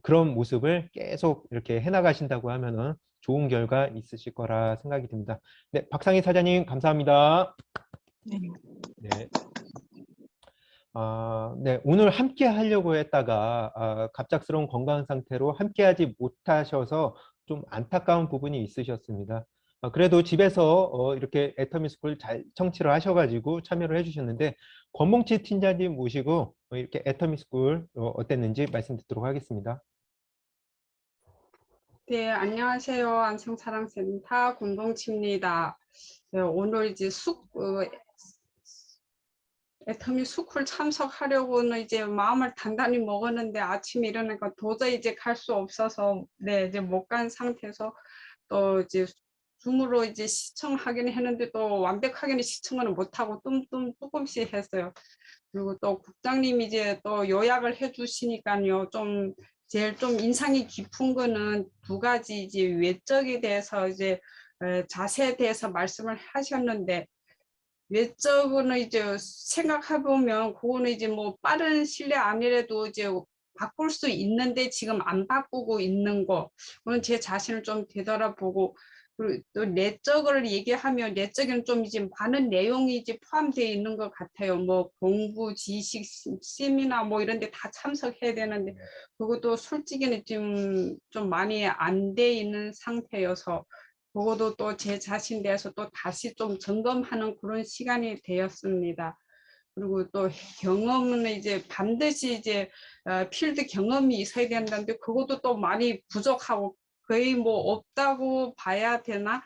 그런 모습을 계속 이렇게 해나가신다고 하면은 좋은 결과 있으실 거라 생각이 듭니다. 네, 박상희 사장님, 감사합니다. 네. 네. 네, 오늘 함께 하려고 했다가 갑작스러운 건강 상태로 함께 하지 못하셔서 좀 안타까운 부분이 있으셨습니다. 그래도 집에서 이렇게 애터미 스쿨 잘 청취를 하셔가지고 참여를 해주셨는데, 권봉치 팀장님 모시고 이렇게 애터미 스쿨 어땠는지 말씀 듣도록 하겠습니다. 네, 안녕하세요. 안성사랑센터 군동치입니다. 네, 오늘 이제 애터미 스쿨 참석하려고는 이제 마음을 단단히 먹었는데 아침에 일어나니까 도저히 이제 갈 수 없어서 네, 이제 못 간 상태에서 또 이제 줌으로 이제 시청하긴 했는데 또 완벽하게는 시청은 못하고 조금씩 했어요. 그리고 또 국장님이 이제 또 요약을 해주시니까요. 제일 좀 인상이 깊은 거는 두 가지 이제 외적에 대해서 이제 자세에 대해서 말씀을 하셨는데, 외적으로는 이제 생각해 보면 그거는 이제 뭐 빠른 실내 안이라도 이제 바꿀 수 있는데 지금 안 바꾸고 있는 거, 그건 제 자신을 좀 되돌아보고, 그리고 또 내적을 얘기하면 내적에는 좀 이제 많은 내용이 이제 포함되어 있는 것 같아요. 뭐 공부, 지식, 세미나 뭐 이런 데 다 참석해야 되는데 그것도 솔직히는 좀 많이 안 돼 있는 상태여서 그것도 또 제 자신에 대해서 또 다시 좀 점검하는 그런 시간이 되었습니다. 그리고 또 경험은 이제 반드시 이제 필드 경험이 있어야 된다는데 그것도 또 많이 부족하고 거의 뭐 없다고 봐야 되나?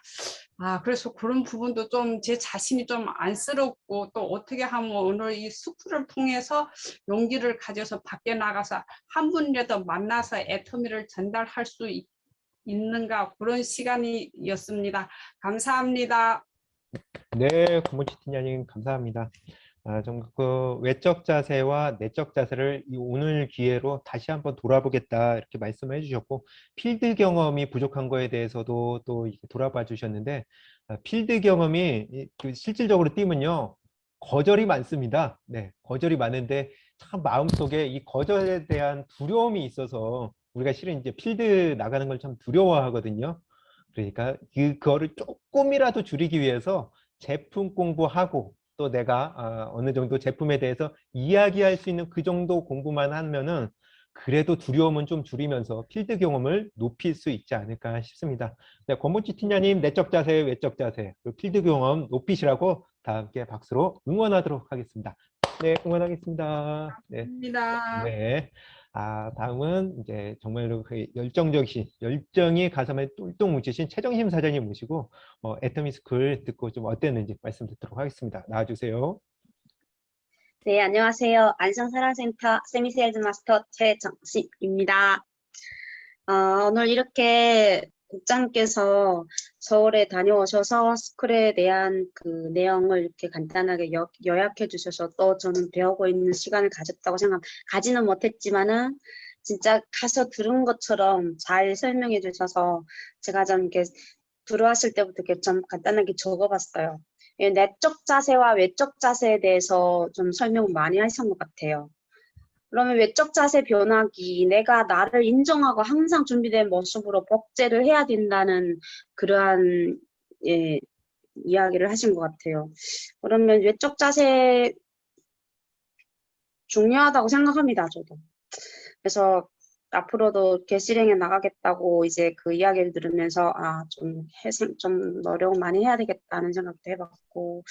그래서 그런 부분도 좀 제 자신이 좀 안쓰럽고, 또 어떻게 하면 오늘 이 스쿨을 통해서 용기를 가져서 밖에 나가서 한 분이라도 만나서 애터미를 전달할 수 있는가, 그런 시간이었습니다. 감사합니다. 네, 권봉치 팀장님 감사합니다. 좀 외적 자세와 내적 자세를 오늘 기회로 다시 한번 돌아보겠다 이렇게 말씀을 해주셨고, 필드 경험이 부족한 거에 대해서도 또 이렇게 돌아봐 주셨는데, 필드 경험이 실질적으로 뛰면요 거절이 많습니다. 네, 거절이 많은데 참 마음속에 이 거절에 대한 두려움이 있어서 우리가 실은 이제 필드 나가는 걸 참 두려워하거든요. 그러니까 그거를 조금이라도 줄이기 위해서 제품 공부하고 또 내가 어느 정도 제품에 대해서 이야기할 수 있는 그 정도 공부만 하면은 그래도 두려움은 좀 줄이면서 필드 경험을 높일 수 있지 않을까 싶습니다. 네, 권문치 팀장님 내적 자세, 외적 자세, 그리고 필드 경험 높이시라고 다 함께 박수로 응원하도록 하겠습니다. 네, 응원하겠습니다. 네. 입니다. 네. 다음은 이제 정말로 그 열정적이신, 열정이 가슴에 똘똘 뭉치신 최정심 사장님 모시고 애터미스쿨 듣고 좀 어땠는지 말씀 듣도록 하겠습니다. 나와주세요. 네, 안녕하세요. 안성사랑센터 세미세일즈 마스터 최정식입니다. 오늘 이렇게 국장께서 서울에 다녀오셔서 스쿨에 대한 그 내용을 이렇게 간단하게 요약해 주셔서 또 저는 배우고 있는 시간을 가졌다고 가지는 못했지만은 진짜 가서 들은 것처럼 잘 설명해 주셔서 제가 좀 이렇게 들어왔을 때부터 이렇게 좀 간단하게 적어봤어요. 내적 자세와 외적 자세에 대해서 좀 설명 많이 하신 것 같아요. 그러면 외적 자세 변화기, 내가 나를 인정하고 항상 준비된 모습으로 복제를 해야 된다는 그러한 이야기를 하신 것 같아요. 그러면 외적 자세 중요하다고 생각합니다, 저도. 그래서 앞으로도 이렇게 실행해 나가겠다고 이제 그 이야기를 들으면서 좀 노력 많이 해야 되겠다는 생각도 해봤고,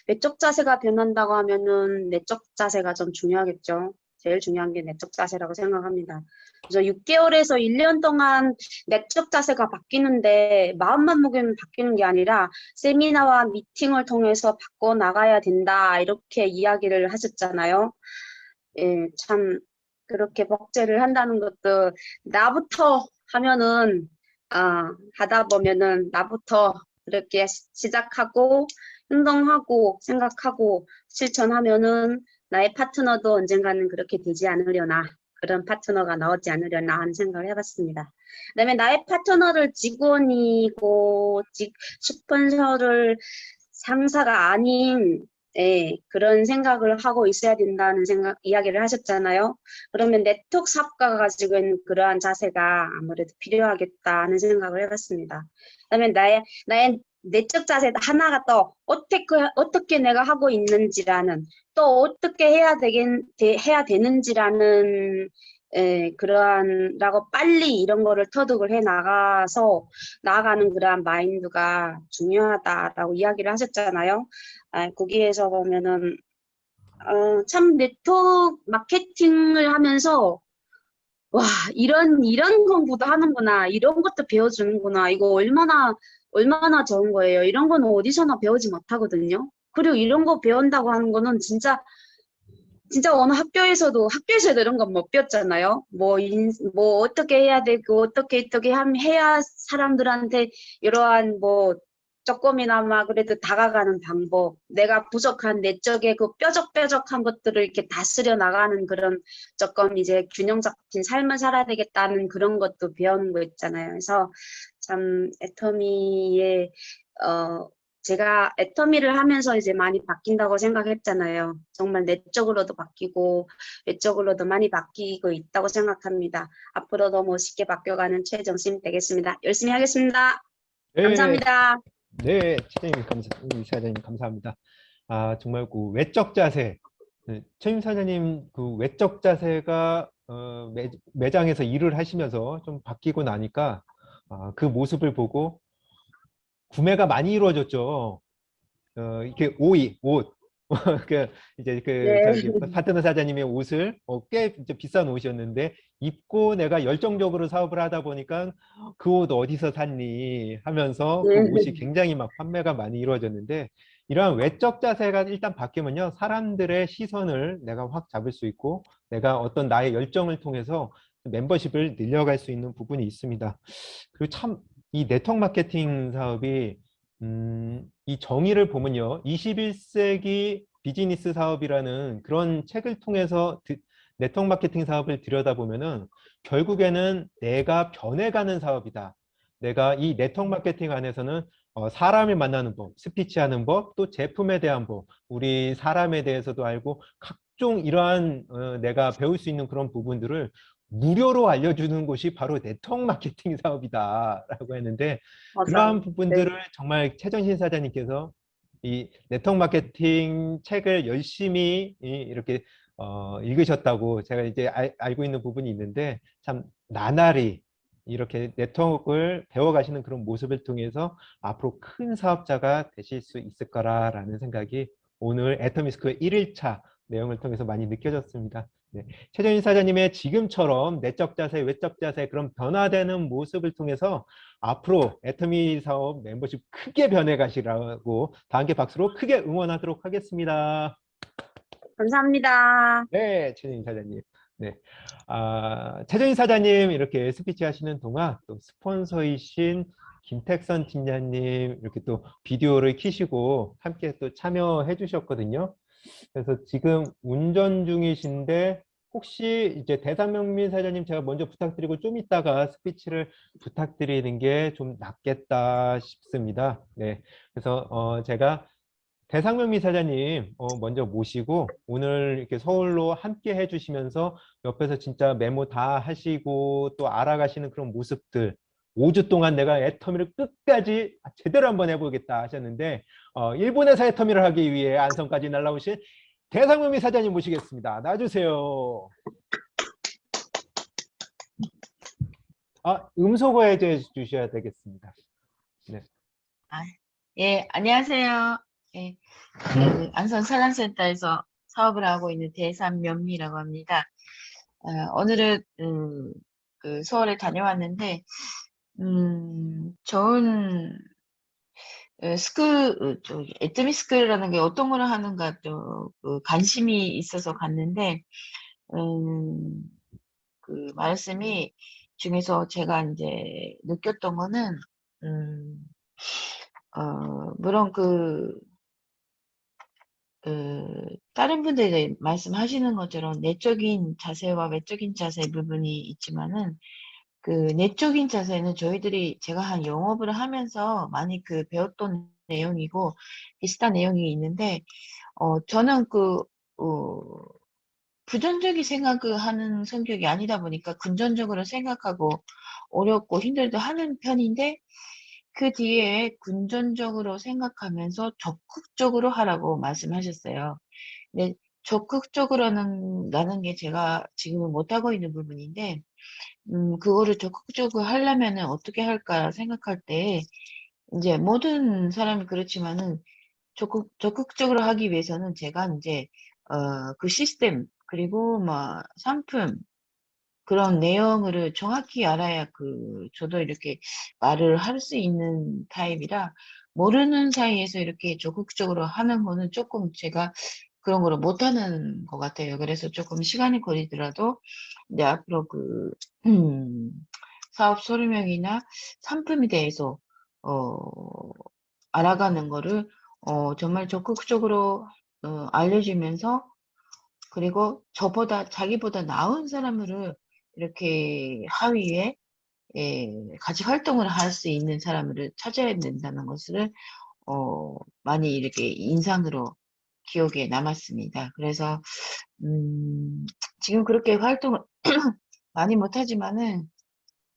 외적 자세가 변한다고 하면은 내적 자세가 좀 중요하겠죠. 제일 중요한 게 내적 자세라고 생각합니다. 그래서 6개월에서 1년 동안 내적 자세가 바뀌는데 마음만 먹으면 바뀌는 게 아니라 세미나와 미팅을 통해서 바꿔 나가야 된다 이렇게 이야기를 하셨잖아요. 예, 참 그렇게 복제를 한다는 것도 나부터 하면은 하다 보면은 나부터 그렇게 시작하고 행동하고 생각하고 실천하면은 나의 파트너도 언젠가는 그렇게 되지 않으려나, 그런 파트너가 나오지 않으려나 하는 생각을 해봤습니다. 그다음에 나의 파트너를 직원이고 스폰서를 상사가 아닌 그런 생각을 하고 있어야 된다는 이야기를 하셨잖아요. 그러면 네트워크 사업가가 가지고 있는 그러한 자세가 아무래도 필요하겠다는 생각을 해봤습니다. 그다음에 나의 내적 자세 하나가 또 어떻게 내가 하고 있는지라는, 또 어떻게 해야 되는지라는 그러한라고 빨리 이런 거를 터득을 해 나가는 그러한 마인드가 중요하다라고 이야기를 하셨잖아요. 거기에서 보면은 참 네트워크 마케팅을 하면서 와, 이런 공부도 하는구나, 이런 것도 배워주는구나, 이거 얼마나 좋은 거예요. 이런 거는 어디서나 배우지 못하거든요. 그리고 이런 거 배운다고 하는 거는 진짜 어느 학교에서도 이런 건 못 배웠잖아요. 뭐 어떻게 해야 되고 어떻게 해야 사람들한테 이러한 뭐 조금이나마 그래도 다가가는 방법, 내가 부족한 내적의 그 뾰족한 것들을 이렇게 다스려 나가는 그런 조금 이제 균형 잡힌 삶을 살아야 되겠다는 그런 것도 배우는 거 있잖아요. 그래서 참 애터미의 제가 애터미를 하면서 이제 많이 바뀐다고 생각했잖아요. 정말 내적으로도 바뀌고 외적으로도 많이 바뀌고 있다고 생각합니다. 앞으로도 멋있게 바뀌어가는 최정심 되겠습니다. 열심히 하겠습니다. 네, 감사합니다. 네, 사장님 감사합니다. 정말 그 외적 자세, 최임 사장님 그 외적 자세가 매장에서 일을 하시면서 좀 바뀌고 나니까 그 모습을 보고 구매가 많이 이루어졌죠. 이렇게 옷. 이제 네. 저기 파트너 사장님의 옷을 꽤 이제 비싼 옷이었는데 입고 내가 열정적으로 사업을 하다 보니까 그 옷 어디서 샀니 하면서 그 옷이 굉장히 막 판매가 많이 이루어졌는데, 이러한 외적 자세가 일단 바뀌면요, 사람들의 시선을 내가 확 잡을 수 있고 내가 어떤 나의 열정을 통해서 멤버십을 늘려갈 수 있는 부분이 있습니다. 그리고 참 이 네트워크 마케팅 사업이 이 정의를 보면요, 21세기 비즈니스 사업이라는 그런 책을 통해서 네트워크 마케팅 사업을 들여다보면은 결국에는 내가 변해가는 사업이다. 내가 이 네트워크 마케팅 안에서는 사람을 만나는 법, 스피치하는 법, 또 제품에 대한 법, 우리 사람에 대해서도 알고 각종 이러한 내가 배울 수 있는 그런 부분들을 무료로 알려주는 곳이 바로 네트워크 마케팅 사업이다라고 했는데 그러한 맞아요. 네. 부분들을 정말 최정신 사장님께서 이 네트워크 마케팅 책을 열심히 이렇게 읽으셨다고 제가 이제 알고 있는 부분이 있는데 참 나날이 이렇게 네트워크를 배워가시는 그런 모습을 통해서 앞으로 큰 사업자가 되실 수 있을 거라라는 생각이 오늘 애터미스크 1일차 내용을 통해서 많이 느껴졌습니다. 네. 최정인 사장님의 지금처럼 내적 자세, 외적 자세 그런 변화되는 모습을 통해서 앞으로 애터미 사업 멤버십 크게 변해 가시라고 다 함께 박수로 크게 응원하도록 하겠습니다. 감사합니다. 네, 최정인 사장님. 네. 최정인 사장님 이렇게 스피치 하시는 동안 또 스폰서이신 김택선 팀장님 이렇게 또 비디오를 켜시고 함께 또 참여해 주셨거든요. 그래서 지금 운전 중이신데 혹시 이제 대상명민 사장님 제가 먼저 부탁드리고 좀 이따가 스피치를 부탁드리는 게 좀 낫겠다 싶습니다. 네. 그래서 제가 대상명민 사장님 먼저 모시고 오늘 이렇게 서울로 함께 해주시면서 옆에서 진짜 메모 다 하시고 또 알아가시는 그런 모습들 5주 동안 내가 애터미를 끝까지 제대로 한번 해보겠다 하셨는데 일본에서 애터미를 하기 위해 안성까지 날라오신 대상명민 사장님 모시겠습니다. 나와주세요. 음소거 해제 주셔야 되겠습니다. 네. 예, 안녕하세요. 예, 그 안성산란센터에서 사업을 하고 있는 대산면미라고 합니다. 오늘은 그 서울에 다녀왔는데 좋은 애터미 스쿨이라는 게 어떤 걸 하는가 그 관심이 있어서 갔는데 그 말씀이 중에서 제가 이제 느꼈던 거는 물론 다른 분들이 말씀하시는 것처럼 내적인 자세와 외적인 자세 부분이 있지만은 그 내적인 자세는 저희들이 제가 한 영업을 하면서 많이 배웠던 내용이고 비슷한 내용이 있는데 저는 부정적인 생각을 하는 성격이 아니다 보니까 긍정적으로 생각하고 어렵고 힘들도 하는 편인데 그 뒤에 긍정적으로 생각하면서 적극적으로 하라고 말씀하셨어요. 근데 적극적으로는 라는 게 제가 지금은 못하고 있는 부분인데 그거를 적극적으로 하려면은 어떻게 할까 생각할 때 이제 모든 사람이 그렇지만은 적극적으로 하기 위해서는 제가 이제 그 시스템 그리고 뭐 상품 그런 내용을 정확히 알아야 저도 이렇게 말을 할 수 있는 타입이라 모르는 사이에서 이렇게 적극적으로 하는 거는 조금 제가 그런 거를 못하는 것 같아요. 그래서 조금 시간이 걸리더라도 이제 앞으로 사업 설명이나 상품에 대해서 어, 알아가는 거를 정말 적극적으로 알려주면서 그리고 자기보다 나은 사람을 이렇게 하위에 같이 활동을 할 수 있는 사람을 찾아야 된다는 것을 많이 이렇게 인상으로 기억에 남았습니다. 그래서 지금 그렇게 활동을 많이 못하지만은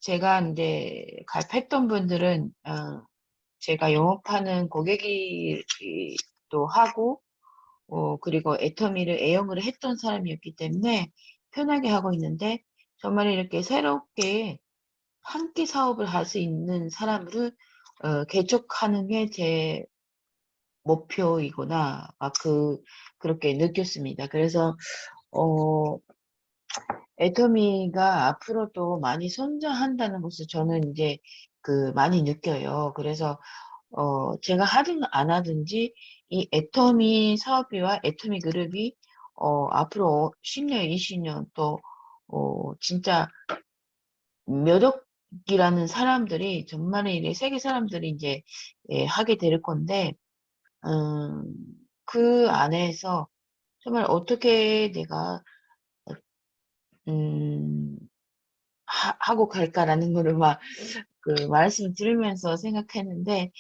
제가 이제 가입했던 분들은 제가 영업하는 고객이기도 하고 그리고 애터미를 애용을 했던 사람이었기 때문에 편하게 하고 있는데 정말 이렇게 새롭게 함께 사업을 할 수 있는 사람을 개척하는 게 제 목표이거나 그렇게 느꼈습니다. 그래서 애터미가 앞으로도 많이 성장한다는 것을 저는 이제 많이 느껴요. 그래서 제가 하든 안 하든지 이 애터미 사업비와 애터미 그룹이 앞으로 10년, 20년 또 진짜 몇 억이라는 사람들이 정말 이 세계 사람들이 이제 하게 될 건데 그 안에서 정말 어떻게 내가 하고 갈까라는 거를 막 말씀 들으면서 생각했는데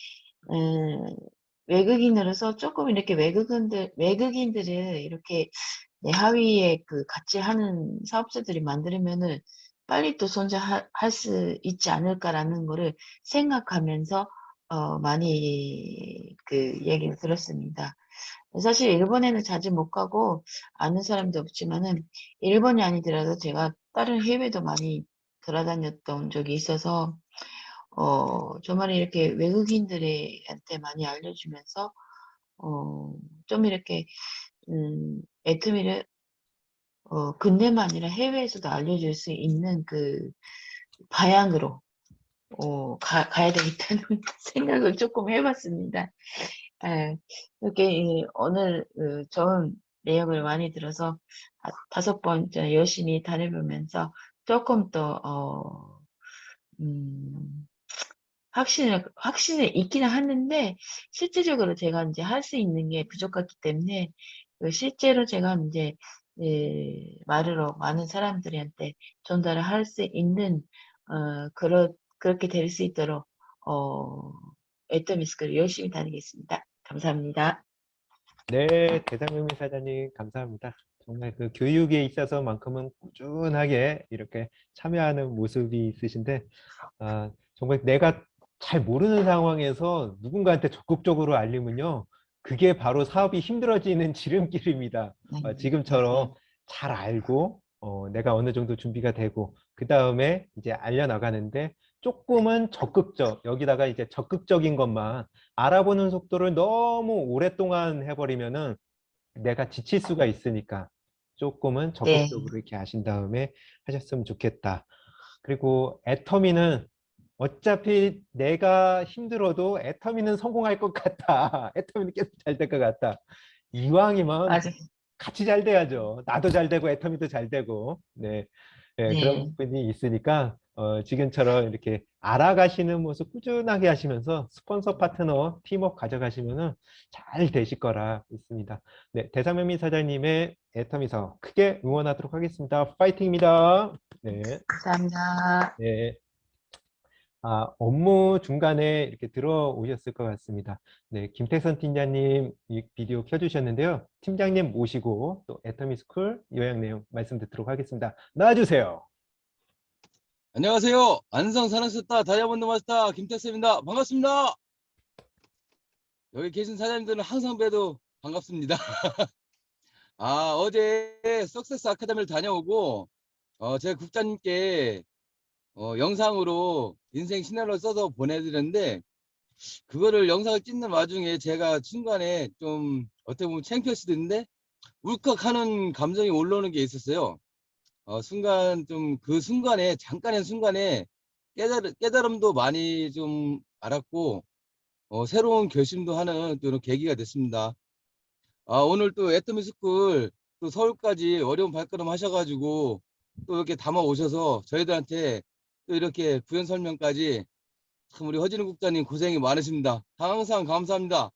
외국인으로서 조금 이렇게 외국인들을 이렇게 내 하위에 그 같이 하는 사업자들이 만들면은 빨리 또 선정할 수 있지 않을까라는 거를 생각하면서 많이 그 얘기를 들었습니다. 사실 일본에는 자주 못 가고 아는 사람도 없지만은 일본이 아니더라도 제가 다른 해외도 많이 돌아다녔던 적이 있어서 정말 이렇게 외국인들한테 많이 알려주면서 좀 이렇게 애터미를 국내만 아니라 해외에서도 알려줄 수 있는 그 방향으로 가야 되겠다는 생각을 조금 해봤습니다. 예, 이렇게 오늘 좋은 내용을 많이 들어서 5번 열심히 다녀보면서 조금 더 확신을 있기는 하는데 실질적으로 제가 이제 할 수 있는 게 부족했기 때문에 실제로 제가 이제 말으로 많은 사람들한테 전달을 할 수 있는 그렇게 될 수 있도록 애터미스크를 열심히 다니겠습니다. 감사합니다. 네, 대장금미 사장님 감사합니다. 정말 그 교육에 있어서만큼은 꾸준하게 이렇게 참여하는 모습이 있으신데 정말 내가 잘 모르는 상황에서 누군가한테 적극적으로 알리면요. 그게 바로 사업이 힘들어지는 지름길입니다. 지금처럼 잘 알고 내가 어느 정도 준비가 되고 그 다음에 이제 알려나가는데 조금은 적극적, 여기다가 이제 적극적인 것만 알아보는 속도를 너무 오랫동안 해버리면은 내가 지칠 수가 있으니까 조금은 네. 적극적으로 이렇게 하신 다음에 하셨으면 좋겠다. 그리고 애터미는 어차피 내가 힘들어도 애터미는 성공할 것 같다. 애터미는 계속 잘 될 것 같다. 이왕이면 맞아. 같이 잘 돼야죠. 나도 잘 되고 애터미도 잘 되고. 네. 네, 네. 그런 분이 있으니까 지금처럼 이렇게 알아가시는 모습 꾸준하게 하시면서 스폰서 파트너 팀워크 가져가시면은 잘 되실 거라 믿습니다. 네, 대상면미 사장님의 애터미 사업 크게 응원하도록 하겠습니다. 파이팅입니다. 네. 감사합니다. 네. 업무 중간에 이렇게 들어오셨을 것 같습니다. 네, 김태선 팀장님 이 비디오 켜주셨는데요. 팀장님 모시고 또 애터미스쿨 요약 내용 말씀 듣도록 하겠습니다. 나와주세요. 안녕하세요. 안성 사랑스타 다이아몬드 마스터 김태수입니다. 반갑습니다. 여기 계신 사장님들은 항상 뵈도 반갑습니다. 어제 석세스 아카데미를 다녀오고 제가 국장님께 영상으로 인생 시나리오를 써서 보내드렸는데 그거를 영상을 찍는 와중에 제가 중간에 좀 어떻게 보면 창피할 수도 있는데 울컥하는 감정이 올라오는 게 있었어요. 순간 좀 그 순간에 잠깐의 순간에 깨달음도 많이 좀 알았고 새로운 결심도 하는 또 이런 계기가 됐습니다. 오늘 또 애터미스쿨 또 서울까지 어려운 발걸음 하셔가지고 또 이렇게 담아 오셔서 저희들한테 또 이렇게 부연 설명까지 참 우리 허진우 국장님 고생이 많으십니다. 항상 감사합니다.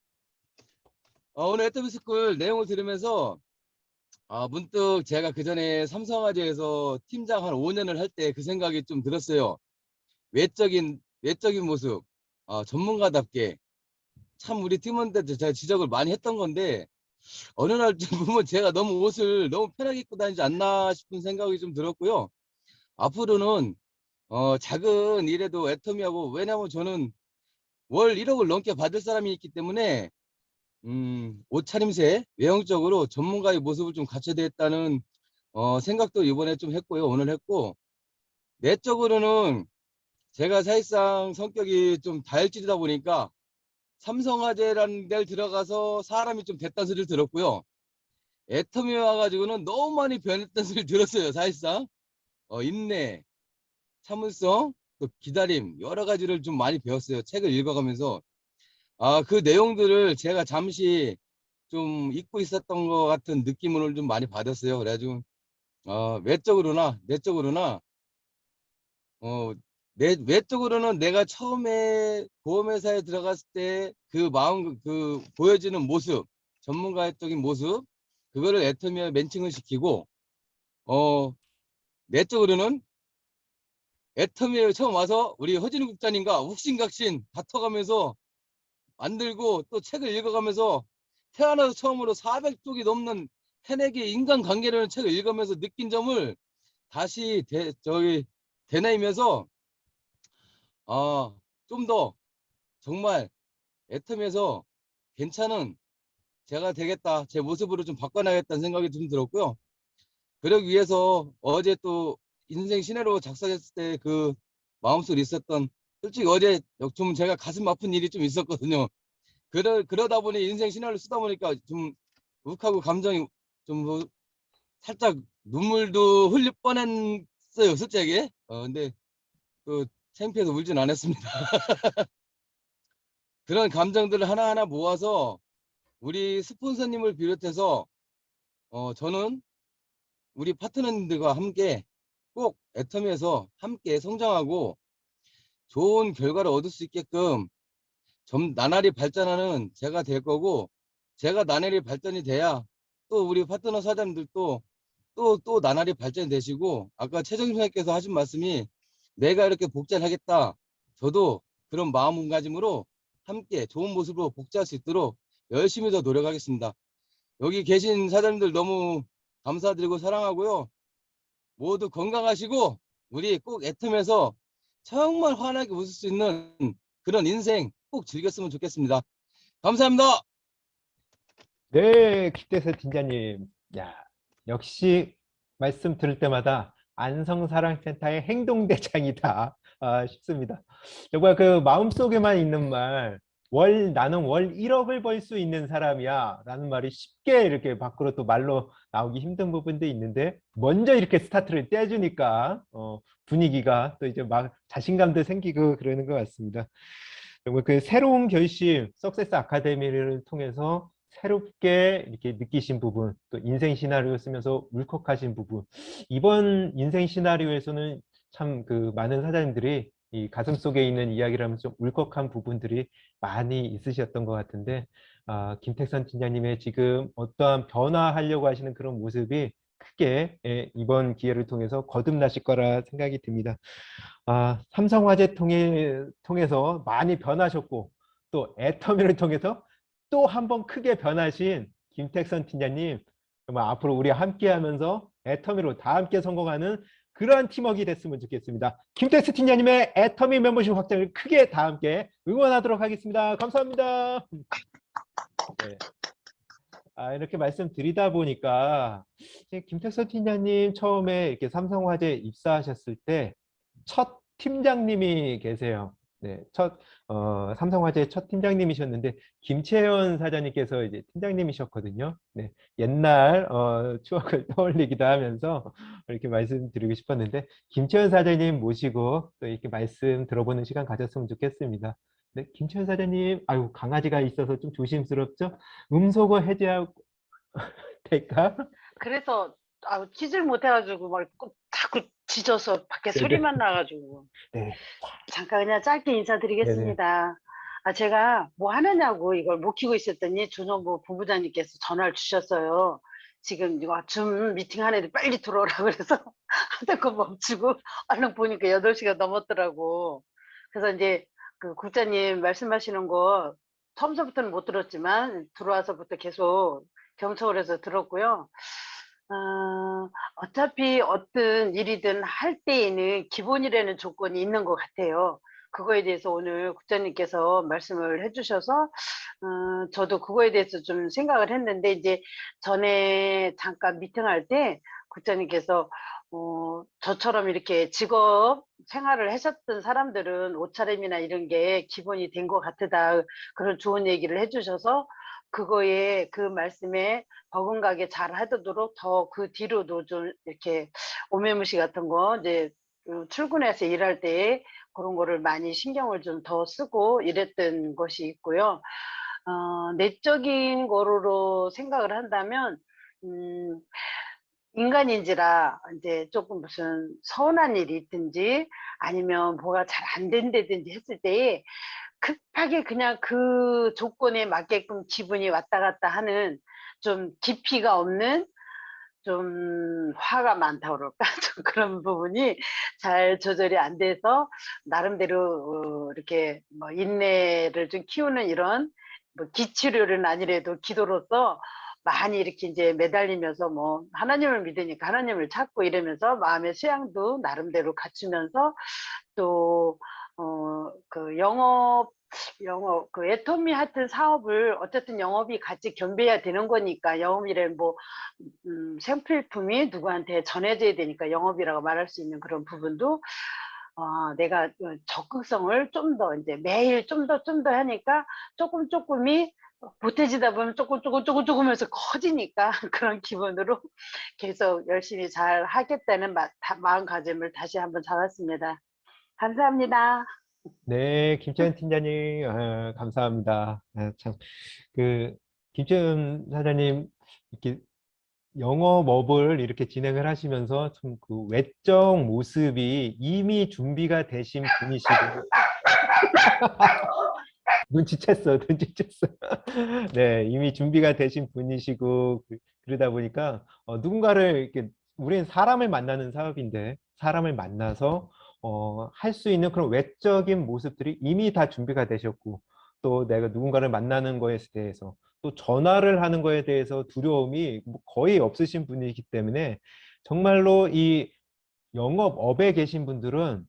오늘 애터미스쿨 내용을 들으면서 문득 제가 그 전에 삼성화재에서 팀장 한 5년을 할 때 그 생각이 좀 들었어요. 외적인 모습, 전문가답게 참 우리 팀원들한테 제가 지적을 많이 했던 건데 어느 날 좀 보면 제가 너무 옷을 너무 편하게 입고 다니지 않나 싶은 생각이 좀 들었고요. 앞으로는 작은 일에도 애터미하고 왜냐면 저는 월 1억을 넘게 받을 사람이 있기 때문에 옷차림새 외형적으로 전문가의 모습을 좀 갖춰야 되겠다는 생각도 이번에 좀 했고요. 오늘 했고 내적으로는 제가 사실상 성격이 좀 다혈질이다 보니까 삼성화재라는 데를 들어가서 사람이 좀 됐다는 소리를 들었고요. 애터미에 와가지고는 너무 많이 변했다는 소리를 들었어요. 사실상 인내, 참을성, 또 기다림 여러 가지를 좀 많이 배웠어요. 책을 읽어가면서 그 내용들을 제가 잠시 좀 잊고 있었던 것 같은 느낌을 좀 많이 받았어요. 그래가지고 외적으로나 내적으로나 외적으로는 내가 처음에 보험회사에 들어갔을 때 그 마음 그 보여지는 모습 전문가적인 모습 그거를 애터미에 멘칭을 시키고 내적으로는 애터미에 처음 와서 우리 허진우 국장님과 욱신각신 다퉈가면서 만들고 또 책을 읽어가면서 태어나서 처음으로 400쪽이 넘는 테넥의 인간관계라는 책을 읽으면서 느낀 점을 다시 되뇌이면서 좀 더 정말 애텀에서 괜찮은 제가 되겠다, 제 모습으로 좀 바꿔나가겠다는 생각이 좀 들었고요. 그러기 위해서 어제 또 인생 시나리오 작성했을 때 그 마음속에 있었던, 솔직히 어제 좀 제가 가슴 아픈 일이 좀 있었거든요. 그러다 보니 인생 시나리오 쓰다 보니까 좀 욱하고 감정이 좀 살짝 눈물도 흘릴 뻔했어요, 솔직하게. 근데 또 창피해서 울진 않았습니다. 그런 감정들을 하나하나 모아서 우리 스폰서님을 비롯해서 저는 우리 파트너님들과 함께 꼭 애텀에서 함께 성장하고 좋은 결과를 얻을 수 있게끔 나날이 발전하는 제가 될 거고, 제가 나날이 발전이 돼야 또 우리 파트너 사장님들도 또 나날이 발전이 되시고, 아까 최정심 선생님께서 하신 말씀이 내가 이렇게 복제하겠다, 저도 그런 마음가짐으로 함께 좋은 모습으로 복제할 수 있도록 열심히 더 노력하겠습니다. 여기 계신 사장님들 너무 감사드리고 사랑하고요. 모두 건강하시고 우리 꼭 애텀에서 정말 환하게 웃을 수 있는 그런 인생 꼭 즐겼으면 좋겠습니다. 감사합니다. 네, 김태서 팀장님. 야, 역시 말씀 들을 때마다 안성사랑센터의 행동대장이다 싶습니다. 정말 그 마음속에만 있는 말, 나는 월 1억을 벌 수 있는 사람이야 라는 말이 쉽게 이렇게 밖으로 또 말로 나오기 힘든 부분도 있는데, 먼저 이렇게 스타트를 떼주니까 분위기가 또 이제 막 자신감도 생기고 그러는 것 같습니다. 정말 그 새로운 결심, 석세스 아카데미를 통해서 새롭게 이렇게 느끼신 부분, 또 인생 시나리오 쓰면서 울컥하신 부분, 이번 인생 시나리오에서는 참 그 많은 사장님들이 이 가슴 속에 있는 이야기를 하면서 좀 울컥한 부분들이 많이 있으셨던 것 같은데, 김택선 팀장님의 지금 어떠한 변화하려고 하시는 그런 모습이 크게 이번 기회를 통해서 거듭나실 거라 생각이 듭니다. 삼성화재 통해서 많이 변하셨고, 또 애터미를 통해서 또 한 번 크게 변하신 김택선 팀장님, 정말 앞으로 우리 함께 하면서 애터미로 다 함께 성공하는 그러한 팀워크가 됐으면 좋겠습니다. 김택선 팀장님의 애터미 멤버십 확장을 크게 다 함께 응원하도록 하겠습니다. 감사합니다. 네. 이렇게 말씀드리다 보니까 김택선 팀장님 처음에 이렇게 삼성화재 입사하셨을 때 첫 팀장님이 계세요. 네, 삼성화재 첫 팀장님이셨는데 김채연 사장님께서 이제 팀장님이셨거든요. 네, 옛날 추억을 떠올리기도 하면서 이렇게 말씀드리고 싶었는데, 김채연 사장님 모시고 또 이렇게 말씀 들어보는 시간 가졌으면 좋겠습니다. 네, 김채연 사장님, 아유 강아지가 있어서 좀 조심스럽죠? 음소거 해제하고 될까? 그래서 짖을 못해가지고 막 자꾸 짖어서 밖에 네네. 소리만 나가지고 네, 잠깐 그냥 짧게 인사드리겠습니다. 제가 뭐 하느냐고 이걸 못 키고 있었더니 조정부 본부장님께서 전화를 주셨어요. 지금 이거 줌 미팅 하는데 빨리 들어오라 그래서 하던 거 멈추고 얼른 보니까 8시가 넘었더라고. 그래서 이제 그 국장님 말씀하시는 거 처음서부터는 못 들었지만 들어와서부터 계속 경청을 해서 들었고요. 어차피 어떤 일이든 할 때에는 기본이라는 조건이 있는 것 같아요. 그거에 대해서 오늘 국장님께서 말씀을 해주셔서 저도 그거에 대해서 좀 생각을 했는데, 이제 전에 잠깐 미팅할 때 국장님께서 저처럼 이렇게 직업 생활을 하셨던 사람들은 옷차림이나 이런 게 기본이 된 것 같다, 그런 좋은 얘기를 해주셔서 그거에 그 말씀에 버금가게 잘 하도록 더 그 뒤로도 좀 이렇게 오메무시 같은 거 이제 출근해서 일할 때 그런 거를 많이 신경을 좀 더 쓰고 이랬던 것이 있고요. 내적인 거로 생각을 한다면 인간인지라 이제 조금 무슨 서운한 일이 있든지 아니면 뭐가 잘 안 된다든지 했을 때에 급하게 그냥 그 조건에 맞게끔 기분이 왔다 갔다 하는, 좀 깊이가 없는, 좀 화가 많다고 그럴까? 좀 그런 부분이 잘 조절이 안 돼서 나름대로 이렇게 뭐 인내를 좀 키우는 이런 뭐 기치료는 아니래도 기도로서 많이 이렇게 이제 매달리면서 뭐 하나님을 믿으니까 하나님을 찾고 이러면서 마음의 수양도 나름대로 갖추면서 또 그 그 애터미 하여튼 사업을 어쨌든 영업이 같이 겸비해야 되는 거니까 영업이란 뭐 생필품이 누구한테 전해져야 되니까 영업이라고 말할 수 있는 그런 부분도 내가 적극성을 좀 더 이제 매일 좀 더 하니까 조금이 보태지다 보면 조금 해서 커지니까 그런 기분으로 계속 열심히 잘 하겠다는 마음가짐을 다시 한번 잡았습니다. 감사합니다. 네, 김채연 팀장님, 감사합니다. 참, 김채연 사장님, 이렇게 영업업을 이렇게 진행을 하시면서 참 그 외적 모습이 이미 준비가 되신 분이시고, 눈치챘어. 네, 이미 준비가 되신 분이시고, 그러다 보니까, 누군가를, 이렇게, 우리는 사람을 만나는 사업인데, 사람을 만나서, 할 수 있는 그런 외적인 모습들이 이미 다 준비가 되셨고, 또 내가 누군가를 만나는 거에 대해서, 또 전화를 하는 거에 대해서 두려움이 뭐 거의 없으신 분이기 때문에, 정말로 이 영업업에 계신 분들은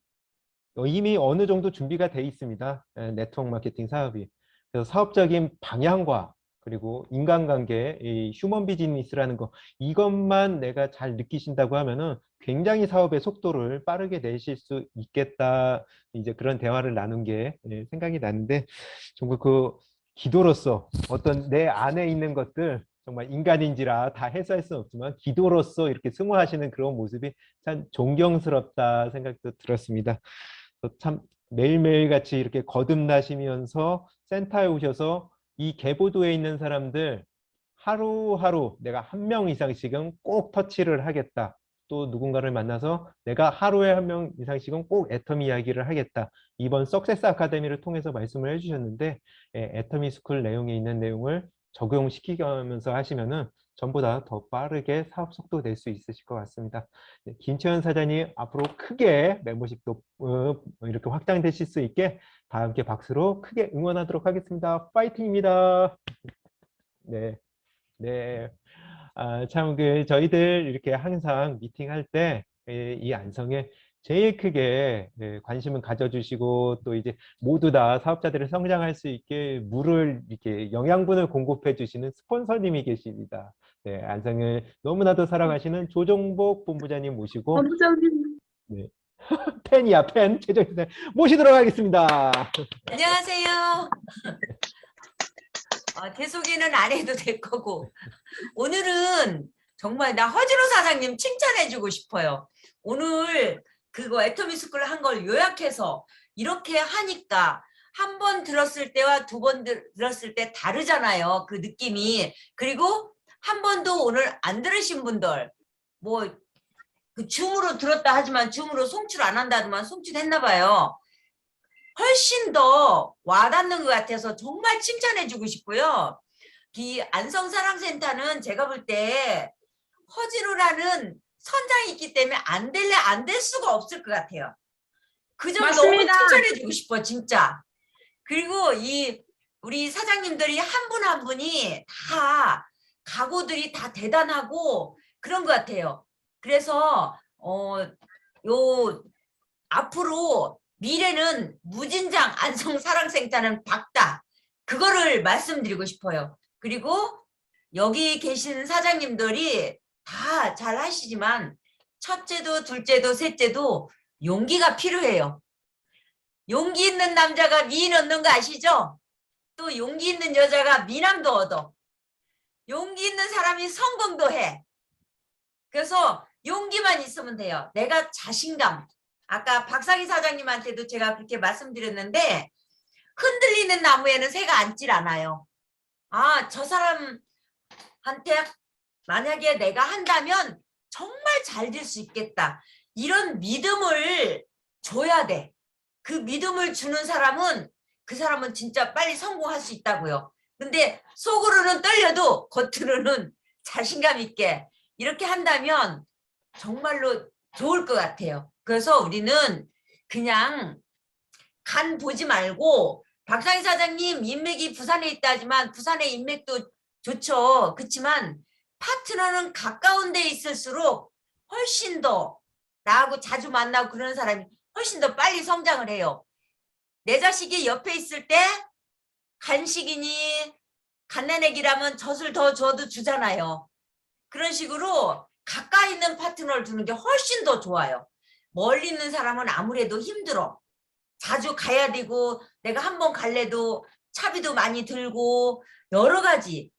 이미 어느 정도 준비가 돼 있습니다. 네트워크 마케팅 사업이. 그래서 사업적인 방향과 그리고 인간관계, 이 휴먼 비즈니스라는 거, 이것만 내가 잘 느끼신다고 하면은 굉장히 사업의 속도를 빠르게 내실 수 있겠다. 이제 그런 대화를 나눈 게 생각이 나는데, 정말 그 기도로서 어떤 내 안에 있는 것들, 정말 인간인지라 다 해소할 수는 없지만 기도로서 이렇게 승화하시는 그런 모습이 참 존경스럽다 생각도 들었습니다. 참 매일매일 같이 이렇게 거듭나시면서 센터에 오셔서 이 계보도에 있는 사람들 하루하루 내가 한 명 이상씩은 꼭 터치를 하겠다. 또 누군가를 만나서 내가 하루에 한 명 이상씩은 꼭 애터미 이야기를 하겠다. 이번 석세스 아카데미를 통해서 말씀을 해주셨는데 애터미 스쿨 내용에 있는 내용을 적용시키면서 하시면은 전보다 더 빠르게 사업 속도 낼 수 있으실 것 같습니다. 네, 김채연 사장님 앞으로 크게 멤버십도 이렇게 확장되실 수 있게 다 함께 박수로 크게 응원하도록 하겠습니다. 파이팅입니다. 네, 네. 참 저희들 이렇게 항상 미팅할 때 이 안성에 제일 크게 관심을 가져주시고 또 이제 모두 다 사업자들을 성장할 수 있게 물을 이렇게 영양분을 공급해 주시는 스폰서님이 계십니다. 네, 안성을 너무나도 사랑하시는 조정복 본부장님 모시고 본부장님. 네. 팬이야 팬 최정희 모시도록 하겠습니다. 안녕하세요. 제 소개는 안 해도 될 거고 오늘은 정말 나 허진호 사장님 칭찬해주고 싶어요. 오늘 그거 애터미 스쿨 한 걸 요약해서 이렇게 하니까 한 번 들었을 때와 두 번 들었을 때 다르잖아요. 그 느낌이. 그리고 한 번도 오늘 안 들으신 분들 뭐 그 줌으로 들었다 하지만 줌으로 송출 안 한다 하지만 송출했나 봐요. 훨씬 더 와닿는 것 같아서 정말 칭찬해주고 싶고요. 이 안성사랑센터는 제가 볼 때 허진호라는 선장이 있기 때문에 안 될래 안 될 수가 없을 것 같아요. 그 점 너무 맞습니다. 칭찬해주고 싶어 진짜. 그리고 우리 사장님들이 한 분 한 분이 다 각오들이 다 대단하고 그런 것 같아요. 그래서 앞으로 미래는 무진장 안성사랑센터는 밝다. 그거를 말씀드리고 싶어요. 그리고 여기 계신 사장님들이 다 잘 하시지만 첫째도 둘째도 셋째도 용기가 필요해요. 용기 있는 남자가 미인 얻는 거 아시죠? 또 용기 있는 여자가 미남도 얻어. 용기 있는 사람이 성공도 해. 그래서 용기만 있으면 돼요. 내가 자신감. 아까 박상희 사장님한테도 제가 그렇게 말씀드렸는데 흔들리는 나무에는 새가 앉질 않아요. 저 사람한테 만약에 내가 한다면 정말 잘 될 수 있겠다. 이런 믿음을 줘야 돼. 그 믿음을 주는 사람은 그 사람은 진짜 빨리 성공할 수 있다고요. 근데 속으로는 떨려도 겉으로는 자신감 있게 이렇게 한다면 정말로 좋을 것 같아요. 그래서 우리는 그냥 간 보지 말고 박상희 사장님 인맥이 부산에 있다 하지만 부산의 인맥도 좋죠. 그렇지만 파트너는 가까운 데 있을수록 훨씬 더 나하고 자주 만나고 그런 사람이 훨씬 더 빨리 성장을 해요. 내 자식이 옆에 있을 때 간식이니 갓난애기라면 젖을 더 줘도 주잖아요. 그런 식으로 가까이 있는 파트너를 두는 게 훨씬 더 좋아요. 멀리 있는 사람은 아무래도 힘들어. 자주 가야 되고 내가 한 번 갈래도 차비도 많이 들고 여러 가지.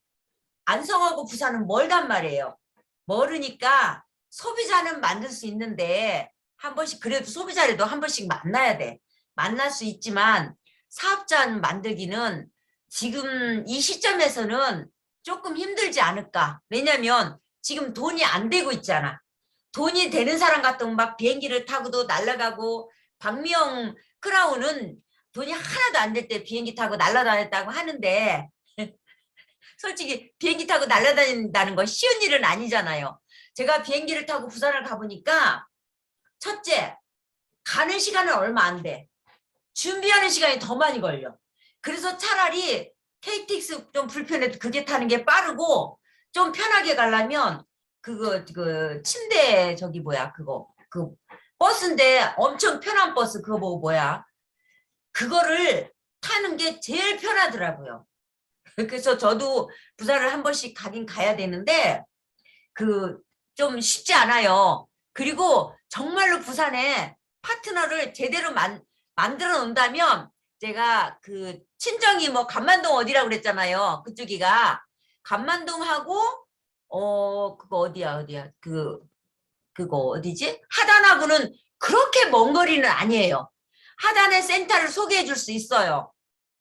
안성하고 부산은 멀단 말이에요. 멀으니까 소비자는 만들 수 있는데 한 번씩 그래도 소비자라도 한 번씩 만나야 돼. 만날 수 있지만 사업자 만들기는 지금 이 시점에서는 조금 힘들지 않을까. 왜냐면 지금 돈이 안 되고 있잖아. 돈이 되는 사람 같으면 막 비행기를 타고도 날아가고 박미영 크라운은 돈이 하나도 안 될 때 비행기 타고 날아다녔다고 하는데 솔직히 비행기 타고 날아다닌다는 건 쉬운 일은 아니잖아요. 제가 비행기를 타고 부산을 가보니까 첫째, 가는 시간은 얼마 안 돼. 준비하는 시간이 더 많이 걸려. 그래서 차라리 KTX 좀 불편해도 그게 타는 게 빠르고 좀 편하게 가려면 그 침대 저기 뭐야 그거 그 버스인데 엄청 편한 버스 그거 뭐야 그거를 타는 게 제일 편하더라고요. 그래서 저도 부산을 한 번씩 가긴 가야 되는데 그 좀 쉽지 않아요. 그리고 정말로 부산에 파트너를 제대로 만들어 놓는다면 제가 그 친정이 뭐 감만동 어디라고 그랬잖아요. 그쪽이가 감만동하고 그거 어디야 그거 어디지? 하단하고는 그렇게 먼 거리는 아니에요. 하단의 센터를 소개해 줄 수 있어요.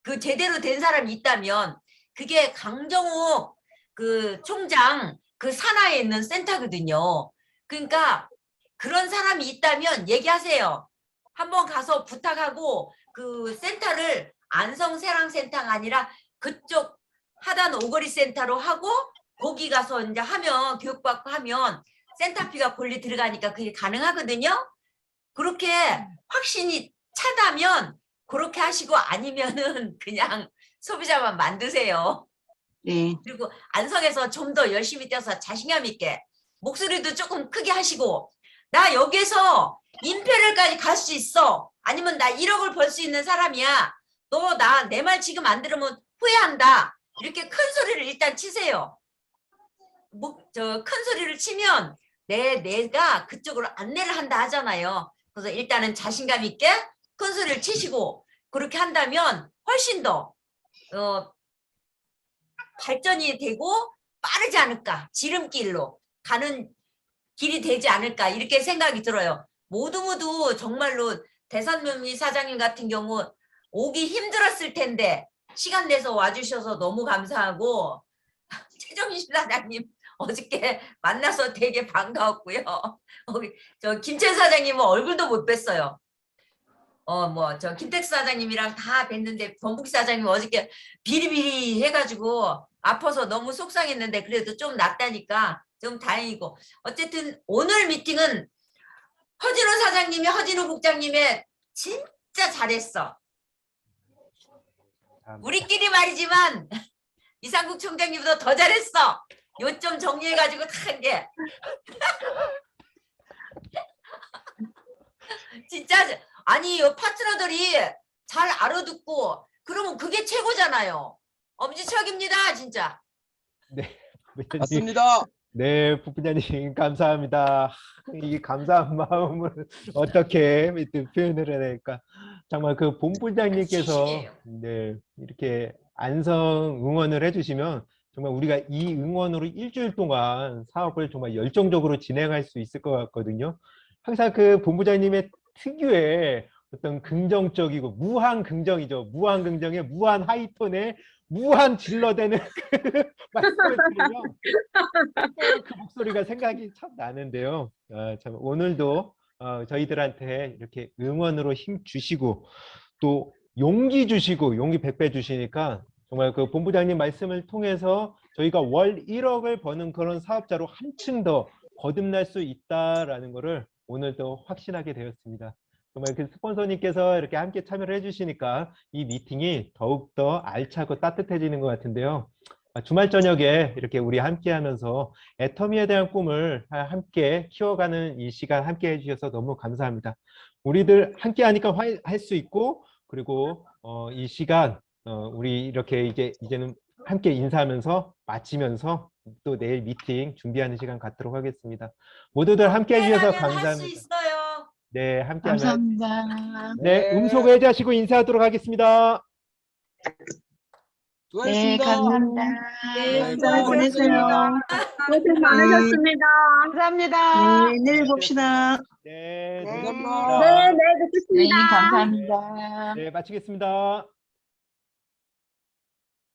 그 제대로 된 사람이 있다면 그게 강정욱 그 총장 그 산하에 있는 센터거든요. 그러니까 그런 사람이 있다면 얘기하세요. 한번 가서 부탁하고 그 센터를 안성 세랑센터가 아니라 그쪽 하단 오거리 센터로 하고 거기 가서 이제 하면 교육받고 하면 센터비가 권리 들어가니까 그게 가능하거든요. 그렇게 확신이 차다면 그렇게 하시고 아니면은 그냥 소비자만 만드세요. 네. 그리고 안성에서 좀 더 열심히 뛰어서 자신감 있게 목소리도 조금 크게 하시고 나 여기서 인페를까지 갈 수 있어. 아니면 나 1억을 벌 수 있는 사람이야. 너 내 말 지금 안 들으면 후회한다. 이렇게 큰 소리를 일단 치세요. 큰 소리를 치면 내가 그쪽으로 안내를 한다 하잖아요. 그래서 일단은 자신감 있게 큰 소리를 치시고 그렇게 한다면 훨씬 더 발전이 되고 빠르지 않을까. 지름길로 가는 길이 되지 않을까 이렇게 생각이 들어요. 모두 정말로 대산명리 사장님 같은 경우 오기 힘들었을 텐데 시간 내서 와주셔서 너무 감사하고 최정신 사장님 어저께 만나서 되게 반가웠고요. 저 김채 사장님은 얼굴도 못 뵀어요. 저 김택수 사장님이랑 다 뵀는데 범북 사장님 어저께 비리비리 해가지고 아파서 너무 속상했는데 그래도 좀 낫다니까 좀 다행이고 어쨌든 오늘 미팅은 허진호 사장님이 허진호 국장님의 진짜 잘했어. 우리끼리 말이지만 이상국 총장님보다 더 잘했어. 요점 정리해가지고 다 한 게 진짜 아니 파트너들이 잘 알아듣고 그러면 그게 최고잖아요. 엄지척입니다 진짜. 네, 맞습니다. 네, 부부장님 감사합니다. 이 감사한 마음을 어떻게 표현을 해야 될까? 정말 그 본부장님께서 진심이에요. 네, 이렇게 안성 응원을 해주시면 정말 우리가 이 응원으로 일주일 동안 사업을 정말 열정적으로 진행할 수 있을 것 같거든요. 항상 그 본부장님의 특유의 어떤 긍정적이고 무한 긍정이죠. 무한 긍정에 무한 하이톤에 무한 질러대는 그 말씀을 들으면 그 목소리가 생각이 참 나는데요. 참 오늘도 저희들한테 이렇게 응원으로 힘 주시고 또 용기 주시고 용기 100배 주시니까 정말 그 본부장님 말씀을 통해서 저희가 월 1억을 버는 그런 사업자로 한층 더 거듭날 수 있다라는 것을 오늘도 확신하게 되었습니다. 정말 그 스폰서님께서 이렇게 함께 참여를 해주시니까 이 미팅이 더욱더 알차고 따뜻해지는 것 같은데요. 주말 저녁에 이렇게 우리 함께 하면서 애터미에 대한 꿈을 함께 키워가는 이 시간 함께 해주셔서 너무 감사합니다. 우리들 함께 하니까 할 수 있고, 그리고 이 시간 우리 이렇게 이제는 함께 인사하면서 마치면서 또 내일 미팅 준비하는 시간 갖도록 하겠습니다. 모두들 함께 해주셔서 할수 감사합니다. 있어요. 네, 함께하면 감사합니다. 네, 음소 해제하시고 인사하도록 하겠습니다. 네, 수고하셨습니다. 감사합니다. 네, 잘 보내세요. 고생 많으셨습니다. 감사합니다. 네, 내일 봅시다. 네, 네. 감사합니다. 네, 네, 네, 뵙겠습니다. 감사합니다. 네, 마치겠습니다.